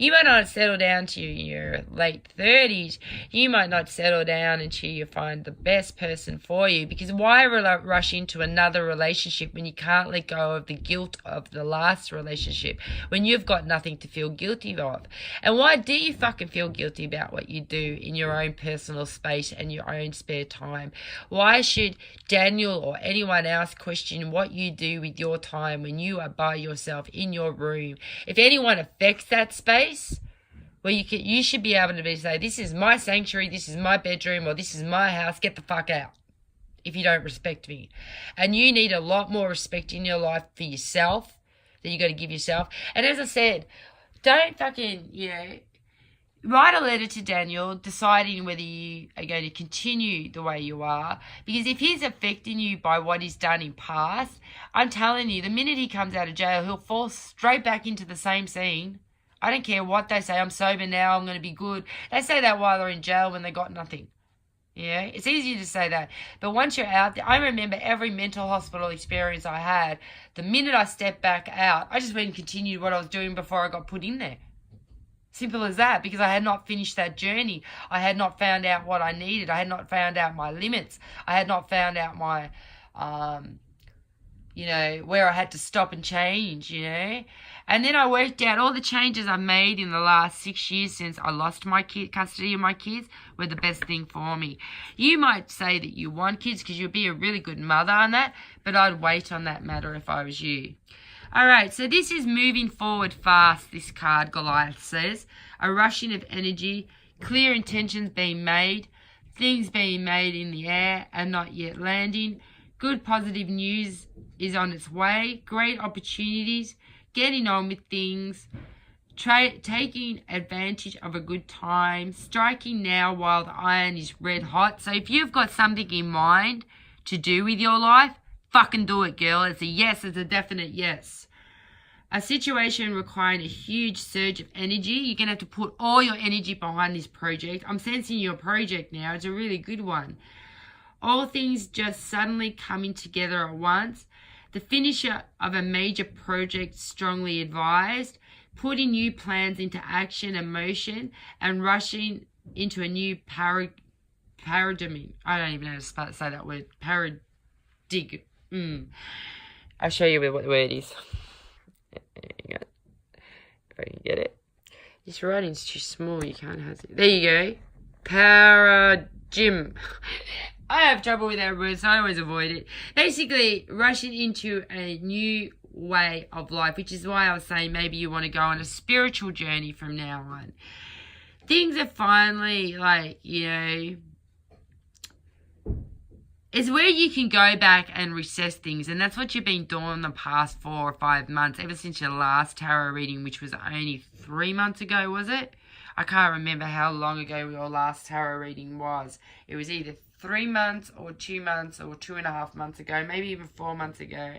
You might not settle down to your late 30s. You might not settle down until you find the best person for you. Because why rush into another relationship when you can't let go of the guilt of the last relationship, when you've got nothing to feel guilty of? And why do you fucking feel guilty about what you do in your own personal space and your own spare time? Why should Daniel or anyone else question what you do with your time when you are by yourself in your room? If anyone affects that space, where you should be able to say, this is my sanctuary, this is my bedroom, or this is my house, get the fuck out if you don't respect me. And you need a lot more respect in your life for yourself that you got to give yourself. And as I said, don't fucking, write a letter to Daniel deciding whether you are going to continue the way you are. Because if he's affecting you by what he's done in past, I'm telling you, the minute he comes out of jail, he'll fall straight back into the same scene. I don't care what they say. I'm sober now. I'm going to be good. They say that while they're in jail when they got nothing. Yeah, it's easy to say that. But once you're out there, I remember every mental hospital experience I had, the minute I stepped back out, I just went and continued what I was doing before I got put in there. Simple as that, because I had not finished that journey. I had not found out what I needed. I had not found out my limits. I had not found out my, where I had to stop and change, And then I worked out all the changes I made in the last 6 years since I lost my custody of my kids were the best thing for me. You might say that you want kids because you'll be a really good mother on that, but I'd wait on that matter if I was you. All right, so this is moving forward fast, this card, Goliath says. A rushing of energy, clear intentions being made, things being made in the air and not yet landing. Good positive news is on its way, great opportunities, getting on with things, taking advantage of a good time, striking now while the iron is red hot. So if you've got something in mind to do with your life, fucking do it, girl. It's a yes. It's a definite yes. A situation requiring a huge surge of energy. You're going to have to put all your energy behind this project. I'm sensing your project now. It's a really good one. All things just suddenly coming together at once. The finisher of a major project strongly advised. Putting new plans into action and motion and rushing into a new paradigm. I don't even know how to say that word. Paradig. I'll show you what the word is. If I can get it. This writing's too small. You can't have it. There you go. Paradigm. I have trouble with that word, so I always avoid it. Basically, rushing into a new way of life, which is why I was saying maybe you want to go on a spiritual journey from now on. Things are finally it's where you can go back and recess things, and that's what you've been doing the past 4 or 5 months, ever since your last tarot reading, which was only 3 months ago, was it? I can't remember how long ago your last tarot reading was. It was either 3 months or 2 months or 2.5 months ago, maybe even 4 months ago.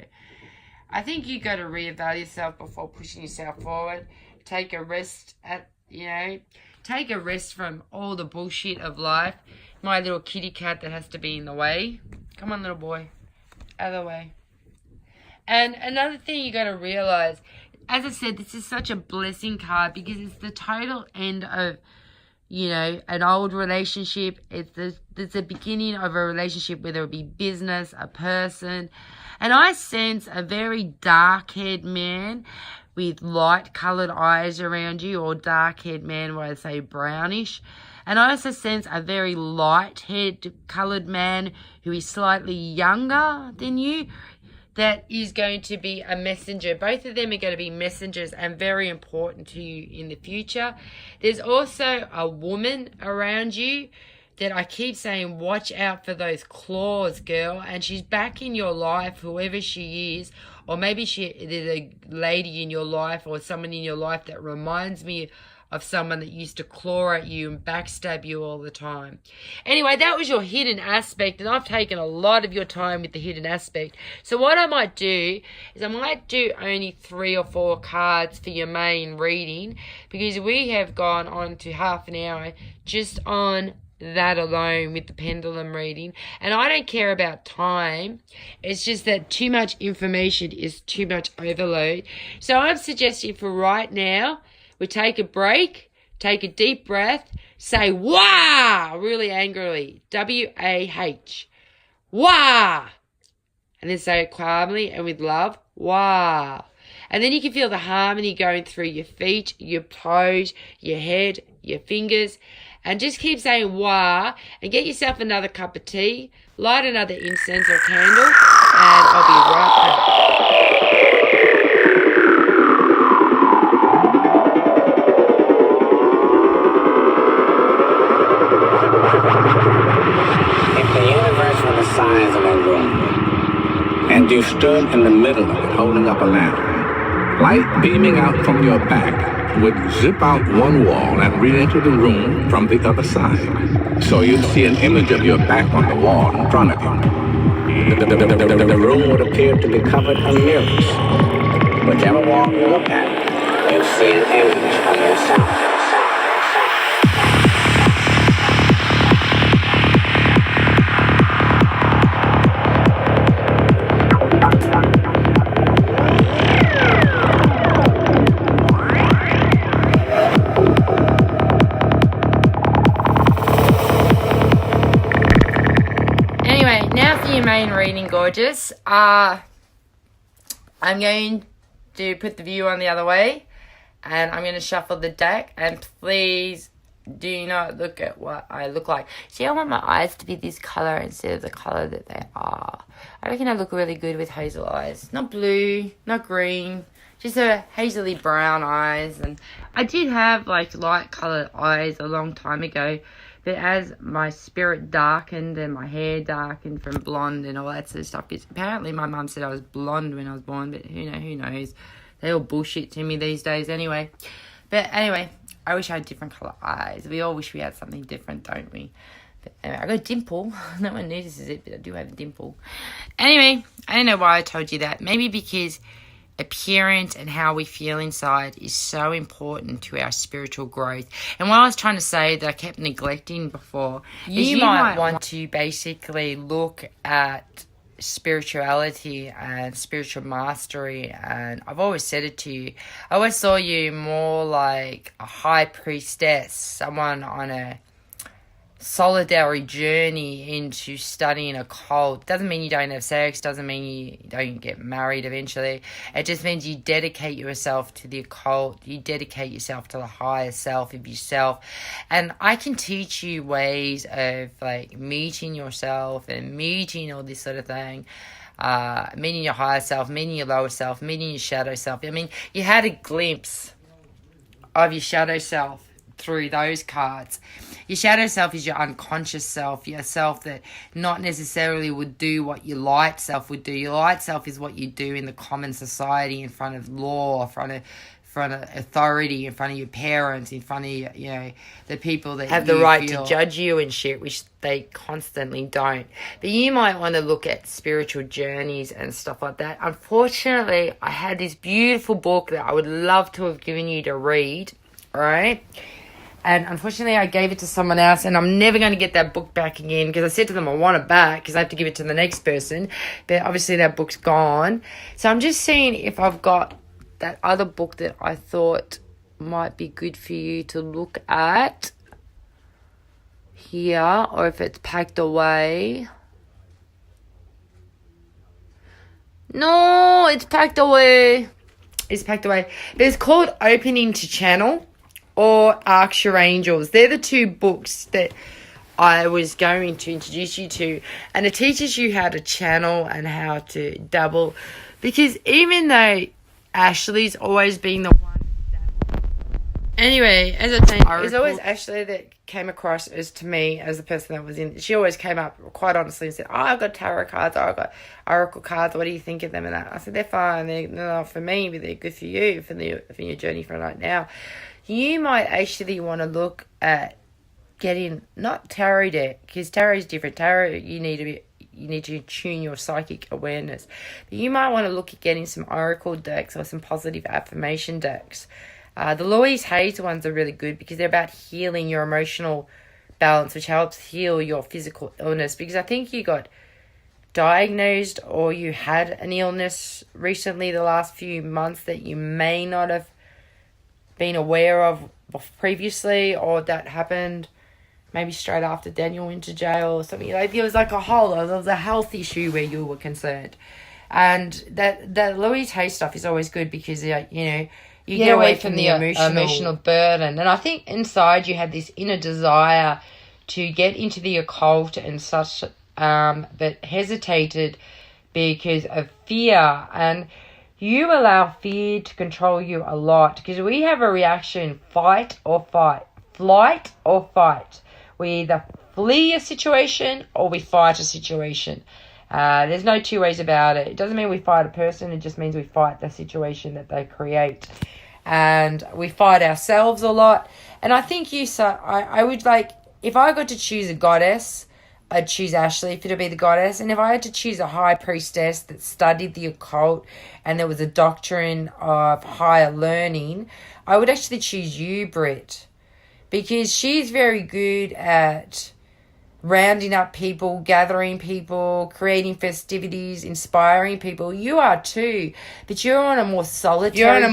I think you got to reevaluate yourself before pushing yourself forward. Take a rest take a rest from all the bullshit of life. My little kitty cat that has to be in the way. Come on, little boy. Out of the way. And another thing you got to realize, as I said, this is such a blessing card because it's the total end of, an old relationship. It's the beginning of a relationship, whether it be business, a person. And I sense a very dark-haired man with light-coloured eyes around you, or dark-haired man where I say brownish. And I also sense a very light-haired coloured man who is slightly younger than you that is going to be a messenger. Both of them are going to be messengers and very important to you in the future. There's also a woman around you that I keep saying, watch out for those claws, girl. And she's back in your life, whoever she is. Or maybe there's a lady in your life or someone in your life that reminds me of someone that used to claw at you and backstab you all the time. Anyway, that was your hidden aspect, and I've taken a lot of your time with the hidden aspect. So what I might do is I might do only 3 or 4 cards for your main reading, because we have gone on to half an hour just on that alone with the pendulum reading. And I don't care about time. It's just that too much information is too much overload. So I'm suggesting for right now, we take a break, take a deep breath, say wah really angrily, W-A-H, wah, and then say it calmly and with love, wah. And then you can feel the harmony going through your feet, your toes, your head, your fingers, and just keep saying wah, and get yourself another cup of tea, light another incense or candle, and I'll be right back. If the universe were the size of a room, and you stood in the middle of it holding up a lantern, light beaming out from your back would zip out one wall and re-enter the room from the other side. So you'd see an image of your back on the wall in front of you. The room would appear to be covered in mirrors. Whichever wall you look at, you'll see an image of yourself. Main reading, gorgeous. I'm going to put the view on the other way, and I'm going to shuffle the deck, and please do not look at what I look like. See, I want my eyes to be this colour instead of the colour that they are. I reckon I look really good with hazel eyes. Not blue, not green, just a hazily brown eyes. And I did have like light coloured eyes a long time ago, but as my spirit darkened and my hair darkened from blonde and all that sort of stuff, because apparently my mum said I was blonde when I was born, but who knows? They all bullshit to me these days anyway. But anyway, I wish I had different colour eyes. We all wish we had something different, don't we? But anyway, I got a dimple. No one notices it, but I do have a dimple. Anyway, I don't know why I told you that. Maybe because appearance and how we feel inside is so important to our spiritual growth. And what I was trying to say that I kept neglecting before is you might want to basically look at spirituality and spiritual mastery, and I've always said it to you, I always saw you more like a high priestess, someone on a solitary journey into studying occult. Doesn't mean you don't have sex, doesn't mean you don't get married eventually. It just means you dedicate yourself to the occult, you dedicate yourself to the higher self of yourself. And I can teach you ways of like meeting yourself and meeting all this sort of thing. Meeting your higher self, meeting your lower self, meeting your shadow self. I mean, you had a glimpse of your shadow self through those cards. Your shadow self is your unconscious self, your self that not necessarily would do what your light self would do. Your light self is what you do in the common society, in front of law, in front of authority, in front of your parents, in front of the people that have the right to judge you and shit, which they constantly don't. But you might want to look at spiritual journeys and stuff like that. Unfortunately, I had this beautiful book that I would love to have given you to read, right? And unfortunately, I gave it to someone else, and I'm never going to get that book back again because I said to them I want it back because I have to give it to the next person. But obviously, that book's gone. So I'm just seeing if I've got that other book that I thought might be good for you to look at here, or if it's packed away. No, it's packed away. It's packed away. But it's called Opening to Channel or Ask Your Angels. They're the two books that I was going to introduce you to. And it teaches you how to channel and how to double. Because even though Ashley's always been the one that... Anyway, as I was saying, it was always Ashley that came across as to me as the person that was in... She always came up quite honestly and said, I've got tarot cards, I've got oracle cards, what do you think of them? And that. I said, they're fine, they're not for me, but they're good for you, for your journey for right now. You might actually want to look at getting, not tarot deck, because tarot is different. Tarot, you need to tune your psychic awareness. But you might want to look at getting some oracle decks or some positive affirmation decks. The Louise Hayes ones are really good because they're about healing your emotional balance, which helps heal your physical illness. Because I think you got diagnosed or you had an illness recently the last few months that you may not have been aware of previously, or that happened maybe straight after Daniel went to jail or something. Like, there was like there was a health issue where you were concerned. And that Louise Hay stuff is always good because, you get away from the emotional burden. And I think inside you had this inner desire to get into the occult and such, but hesitated because of fear. And you allow fear to control you a lot because we have a reaction, fight or fight, flight or fight. We either flee a situation or we fight a situation. There's no two ways about it. It doesn't mean we fight a person. It just means we fight the situation that they create. And we fight ourselves a lot. And I think I would like, if I got to choose a goddess, I'd choose Ashley if it'd be the goddess. And if I had to choose a high priestess that studied the occult and there was a doctrine of higher learning, I would actually choose you, Britt. Because she's very good at rounding up people, gathering people, creating festivities, inspiring people. You are too. But you're on a more solitary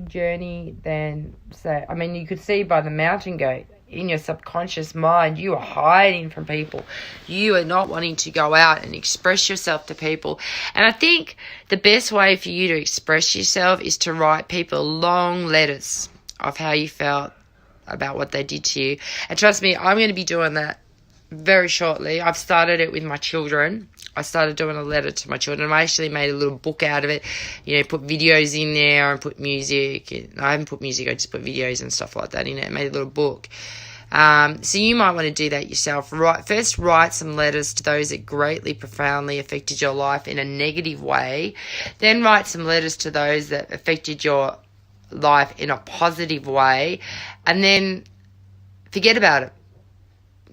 journey than, say, I mean, you could see by the mountain goat. In your subconscious mind, you are hiding from people. You are not wanting to go out and express yourself to people. And I think the best way for you to express yourself is to write people long letters of how you felt about what they did to you. And trust me, I'm going to be doing that very shortly. I've started it with my children. I started doing a letter to my children. I actually made a little book out of it. Put videos in there and put music. I haven't put music, I just put videos and stuff like that in it. I made a little book. So you might want to do that yourself. First, write some letters to those that greatly, profoundly affected your life in a negative way. Then write some letters to those that affected your life in a positive way, and then forget about it.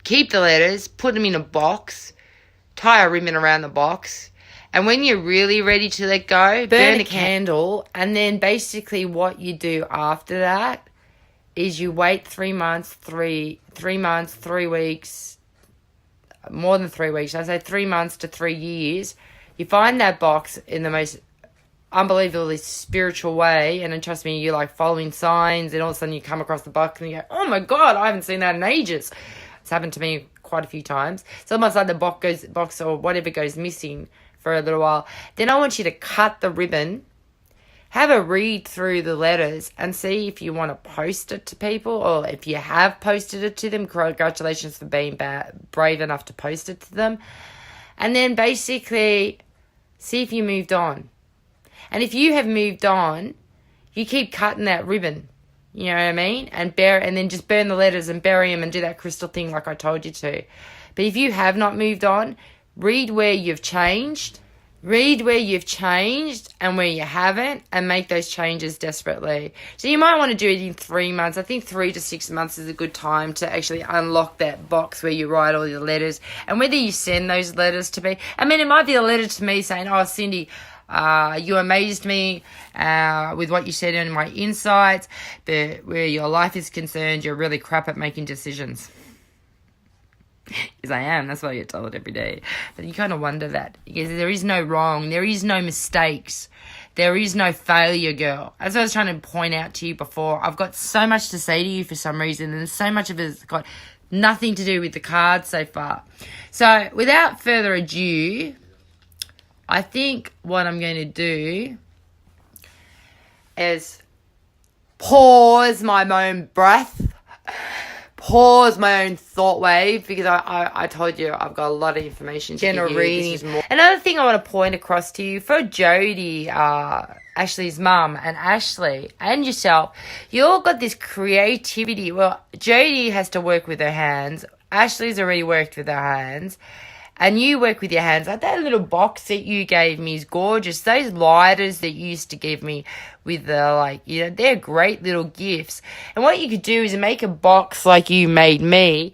Keep the letters, put them in a box, tie a ribbon around the box, and when you're really ready to let go, burn a candle, and then basically what you do after that is you wait 3 months, 3 weeks, more than 3 weeks, I say 3 months to 3 years. You find that box in the most unbelievably spiritual way, and then trust me, you're like following signs, and all of a sudden you come across the box and you go, oh my God, I haven't seen that in ages. It's happened to me quite a few times. So almost like the box or whatever goes missing for a little while. Then I want you to cut the ribbon, have a read through the letters, and see if you want to post it to people, or if you have posted it to them, congratulations for being brave enough to post it to them. And then basically see if you moved on. And if you have moved on, you keep cutting that ribbon. You know what I mean? And then just burn the letters and bury them and do that crystal thing like I told you to. But if you have not moved on, read where you've changed. Read where you've changed and where you haven't, and make those changes desperately. So you might want to do it in 3 months. I think 3 to 6 months is a good time to actually unlock that box where you write all your letters. And whether you send those letters to me, I mean, it might be a letter to me saying, oh, Cindy, you amazed me with what you said in my insights, but where your life is concerned, you're really crap at making decisions. Because I am. That's why I get told every day. But you kind of wonder that. Because there is no wrong. There is no mistakes. There is no failure, girl. As I was trying to point out to you before, I've got so much to say to you for some reason, and so much of it has got nothing to do with the cards so far. So, without further ado, I think what I'm going to do is pause my own breath, pause my own thought wave, because I told you I've got a lot of information to give you. Reading. Another thing I want to point across to you, for Jodie, Ashley's mum, and Ashley and yourself, you all got this creativity. Well, Jodie has to work with her hands. Ashley's already worked with her hands. And you work with your hands. Like that little box that you gave me is gorgeous. Those lighters that you used to give me with the, they're great little gifts. And what you could do is make a box like you made me.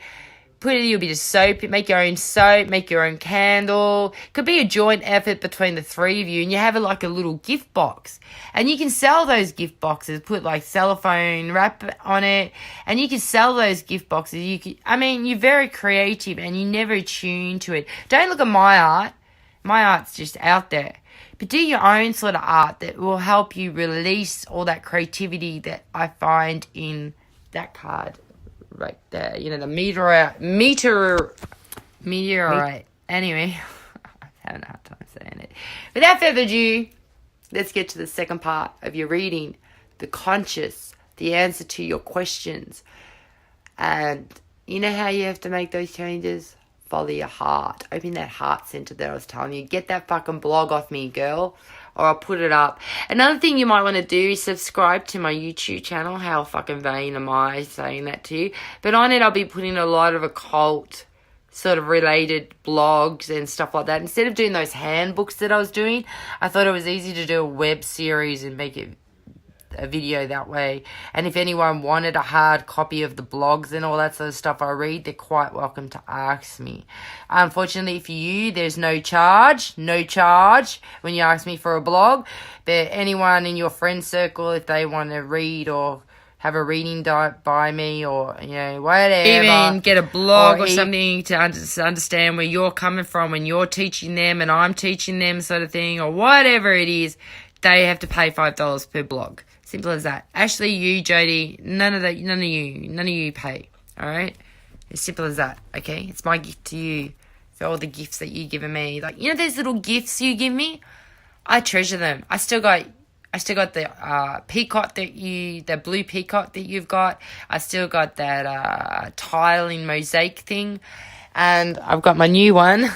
Put a little bit of soap, make your own soap, make your own candle. Could be a joint effort between the three of you, and you have like a little gift box. And you can sell those gift boxes, put like cellophane wrap on it, and you can sell those gift boxes. You're very creative and you never tune to it. Don't look at my art. My art's just out there. But do your own sort of art that will help you release all that creativity that I find in that card. Right there, the meteorite. Anyway, I'm having a hard time saying it. Without further ado, let's get to the second part of your reading, the conscious, the answer to your questions. And you know how you have to make those changes? Follow your heart. Open that heart center that I was telling you. Get that fucking blog off me, girl, or I'll put it up. Another thing you might want to do is subscribe to my YouTube channel. How fucking vain am I saying that to you? But on it, I'll be putting a lot of occult sort of related blogs and stuff like that. Instead of doing those handbooks that I was doing, I thought it was easy to do a web series and make it a video that way. And if anyone wanted a hard copy of the blogs and all that sort of stuff I read, they're quite welcome to ask me. Unfortunately for you, there's no charge when you ask me for a blog. But anyone in your friend circle, if they want to read or have a reading by me, or whatever, even get a blog or something to understand where you're coming from when you're teaching them and I'm teaching them, sort of thing, or whatever it is, they have to pay $5 per blog. Simple as that. Ashley, you, Jodie, none of you pay. All right? As simple as that, okay? It's my gift to you for all the gifts that you've given me. Like, those little gifts you give me? I treasure them. I still got the peacock the blue peacock that you've got. I still got that tiling mosaic thing. And I've got my new one.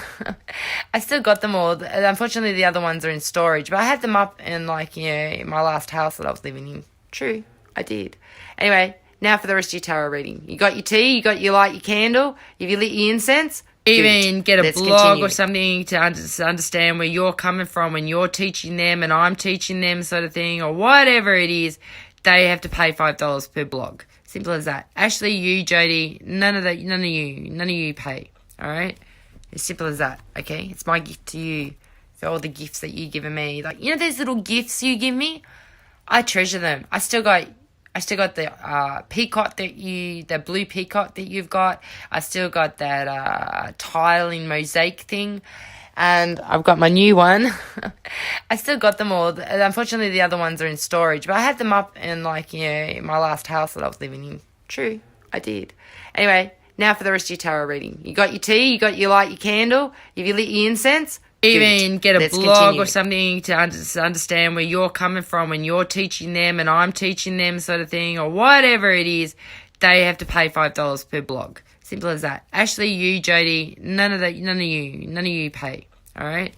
I still got them all. Unfortunately, the other ones are in storage. But I had them up in, in my last house that I was living in. True, I did. Anyway, now for the rest of your tarot reading. You got your tea, you light your candle, have you lit your incense? Even get a blog or something to understand where you're coming from when you're teaching them and I'm teaching them, sort of thing, or whatever it is. they have to pay $5 per blog. Simple as that. Ashley, you, Jody, none of you pay. All right? As simple as that, okay? It's my gift to you for all the gifts that you've given me. Like, you know those little gifts you give me? I treasure them. I still got the peacock the blue peacock that you've got. I still got that tiling mosaic thing. And I've got my new one. I still got them all. Unfortunately, the other ones are in storage. But I had them up in, like, you know, my last house that I was living in. True, I did. Anyway, now for the rest of your tarot reading. You got your tea, you got your light, your candle, have you lit your incense? Even get a blog or something to understand where you're coming from when you're teaching them and I'm teaching them sort of thing, or whatever it is, they have to pay $5 per blog. Simple as that. Ashley, you, Jody, none of you pay. All right?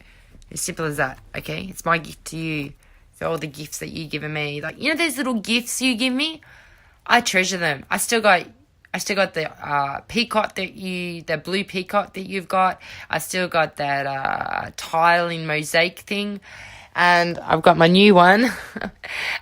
As simple as that, okay? It's my gift to you for all the gifts that you've given me. Like, you know those little gifts you give me? I treasure them. I still got the peacock the blue peacock that you've got. I still got that tiling mosaic thing. And I've got my new one.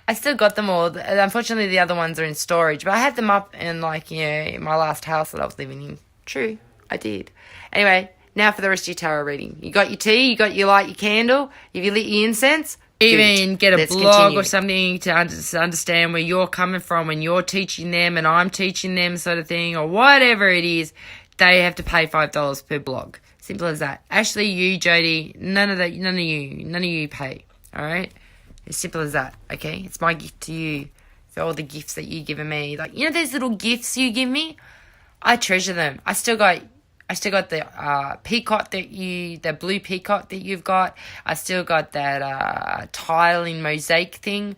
I still got them all. Unfortunately, the other ones are in storage. But I had them up in, like, you know, my last house that I was living in. True, I did. Anyway, now for the rest of your tarot reading. You got your tea, you got your light, your candle, have you lit your incense? Even get a blog or something to understand where you're coming from when you're teaching them and I'm teaching them sort of thing, or whatever it is, they have to pay $5 per blog. Simple as that. Ashley, you, Jody, none of you pay. All right? As simple as that, okay? It's my gift to you for all the gifts that you've given me. Like, you know those little gifts you give me? I treasure them. I still got the peacock the blue peacock that you've got. I still got that tiling mosaic thing.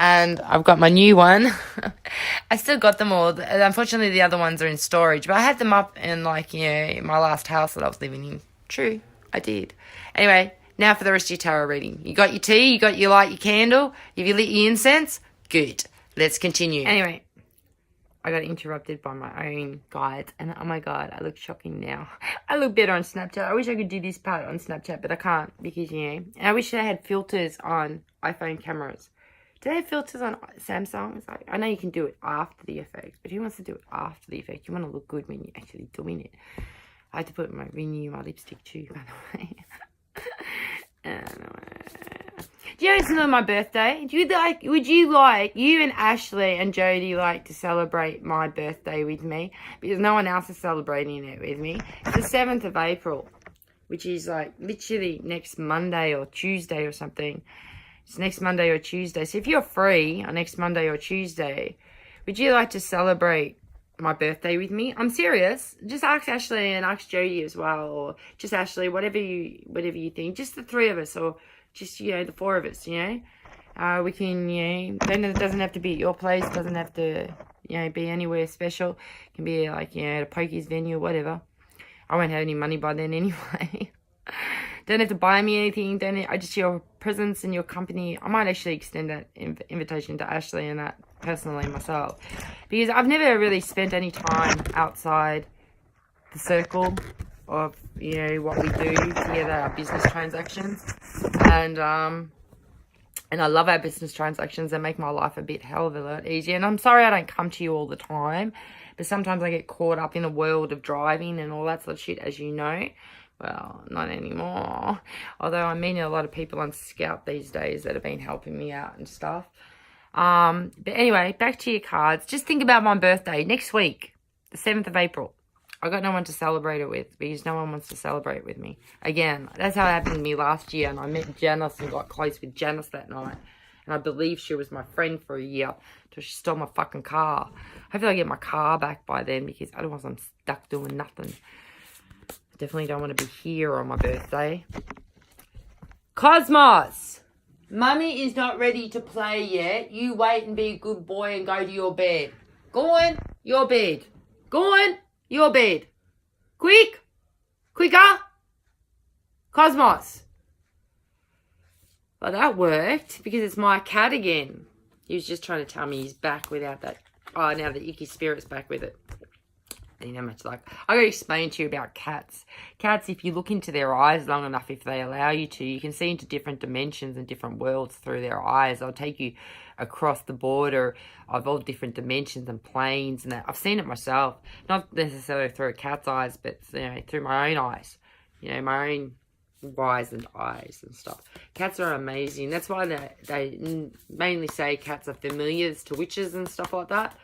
And I've got my new one. I still got them all. Unfortunately, the other ones are in storage. But I had them up in, like, you know, my last house that I was living in. True, I did. Anyway, now for the rest of your tarot reading. You got your tea, you got your light, your candle, have you lit your incense? Good. Let's continue. Anyway, I got interrupted by my own guides, and oh my god, I look shocking now. I look better on Snapchat. I wish I could do this part on Snapchat, but I can't because, you know, and I wish I had filters on iPhone cameras. Do they have filters on Samsung? It's like, I know you can do it after the effect, but who wants to do it after the effect? You want to look good when you're actually doing it. I had to renew my lipstick too, by the way. Do you know it's not my birthday? Would you and Ashley and Jody like to celebrate my birthday with me? Because no one else is celebrating it with me. It's the 7th of April, which is like literally next Monday or Tuesday or something. It's next Monday or Tuesday. So if you're free on next Monday or Tuesday, would you like to celebrate my birthday with me? I'm serious. Just ask Ashley and ask Jody as well, or just Ashley, whatever you think. Just the three of us, or just, you know, the four of us, you know. We can, you know, then it doesn't have to be at your place, doesn't have to, you know, be anywhere special. It can be like, you know, at a pokies venue or whatever. I won't have any money by then anyway. Don't have to buy me anything. I just your presence and your company. I might actually extend that invitation to Ashley and that personally myself, because I've never really spent any time outside the circle of, you know, what we do together, our business transactions, and I love our business transactions. They make my life a bit hell of a lot easier. And I'm sorry I don't come to you all the time, but sometimes I get caught up in the world of driving and all that sort of shit, as you know. Well, not anymore. Although I'm meeting a lot of people on Scout these days that have been helping me out and stuff. But anyway, back to your cards. Just think about my birthday next week, the 7th of April. I got no one to celebrate it with because no one wants to celebrate with me. Again, that's how it happened to me last year, and I met Janice and got close with Janice that night. And I believe she was my friend for a year until she stole my fucking car. Hopefully I get my car back by then, because otherwise I'm stuck doing nothing. Definitely don't want to be here on my birthday. Cosmos! Mummy is not ready to play yet. You wait and be a good boy and go to your bed. Go on, your bed. Go on, your bed. Quick! Quicker! Cosmos! Well, that worked, because it's my cat again. He was just trying to tell me he's back without that. Oh, now the icky spirit's back with it. you know, much like I got to explain to you about cats. Cats, if you look into their eyes long enough, if they allow you to, you can see into different dimensions and different worlds through their eyes. They'll take you across the border of all different dimensions and planes, and that. I've seen it myself, not necessarily through a cat's eyes, but you know, through my own eyes. You know, my own eyes and stuff. Cats are amazing. That's why they mainly say cats are familiars to witches and stuff like that.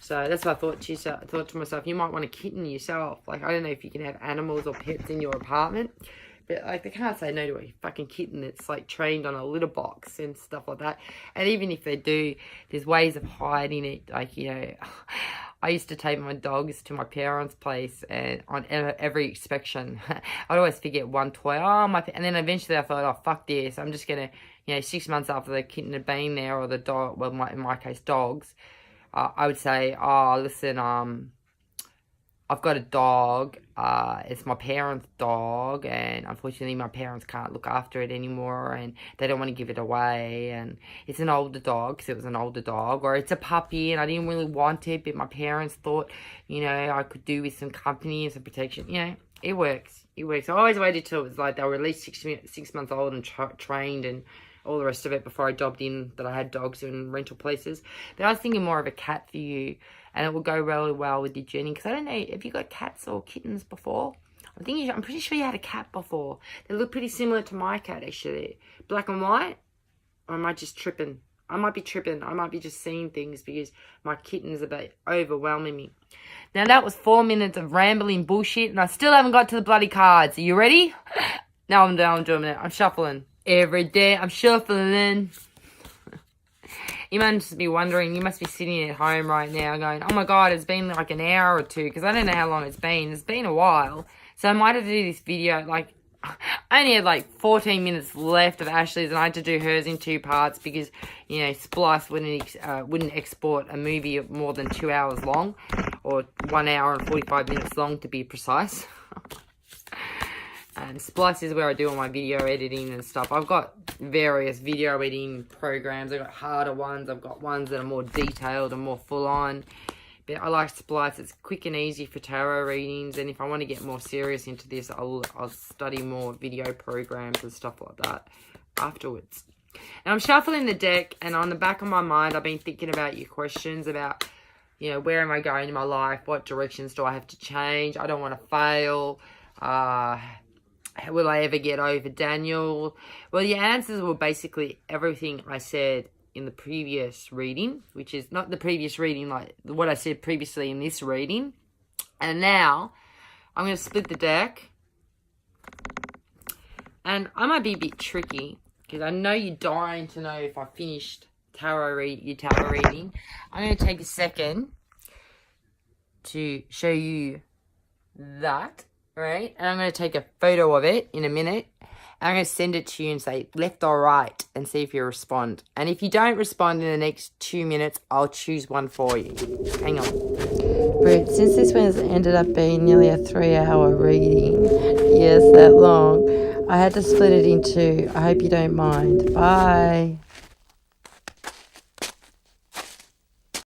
So that's why I thought to myself, you might want a kitten yourself. Like, I don't know if you can have animals or pets in your apartment, but like they can't say no to a fucking kitten that's like trained on a litter box and stuff like that. And even if they do, there's ways of hiding it. Like, you know, I used to take my dogs to my parents' place, and on every inspection, I'd always forget one toy. And then eventually I thought, oh, fuck this. I'm just going to, you know, 6 months after the kitten had been there, or the dog, well, in my case, dogs, I would say, oh, listen, I've got a dog. It's my parents' dog, and unfortunately my parents can't look after it anymore, and they don't want to give it away, and it's an older dog because it was an older dog, or it's a puppy and I didn't really want it, but my parents thought, you know, I could do with some company and some protection. You know, it works. It works. I always waited till it was like they were at least 6 months old and trained and all the rest of it before I dobbed in that I had dogs in rental places. But I was thinking more of a cat for you, and it will go really well with your journey. Because I don't know, have you got cats or kittens before? I'm pretty sure you had a cat before. They look pretty similar to my cat, actually. Black and white? Or am I just tripping? I might be tripping. I might be just seeing things because my kitten's a bit overwhelming me. Now, that was 4 minutes of rambling bullshit, and I still haven't got to the bloody cards. Are you ready? No, I'm doing it. I'm shuffling. Every day I'm shuffling. You must be wondering, you must be sitting at home right now going, oh my God, it's been like an hour or two, because I don't know how long it's been. It's been a while. So I might have to do this video, like, I only had like 14 minutes left of Ashley's, and I had to do hers in 2 parts because, you know, Splice wouldn't export a movie more than 2 hours long, or 1 hour and 45 minutes long to be precise. And Splice is where I do all my video editing and stuff. I've got various video editing programs. I've got harder ones. I've got ones that are more detailed and more full on. But I like Splice. It's quick and easy for tarot readings. And if I want to get more serious into this, I'll study more video programs and stuff like that afterwards. And I'm shuffling the deck, and on the back of my mind, I've been thinking about your questions about, you know, where am I going in my life? What directions do I have to change? I don't want to fail. Will I ever get over Daniel? Well, your answers were basically everything I said in the previous reading, which is not the previous reading, like what I said previously in this reading. And now I'm going to split the deck. And I might be a bit tricky because I know you're dying to know if I finished your tarot reading. I'm going to take a second to show you that. Right, and I'm going to take a photo of it in a minute. I'm going to send it to you and say left or right and see if you respond. And if you don't respond in the next 2 minutes, I'll choose one for you. Hang on. Britts, since this one has ended up being nearly a 3-hour reading, yes, that long, I had to split it in 2. I hope you don't mind. Bye.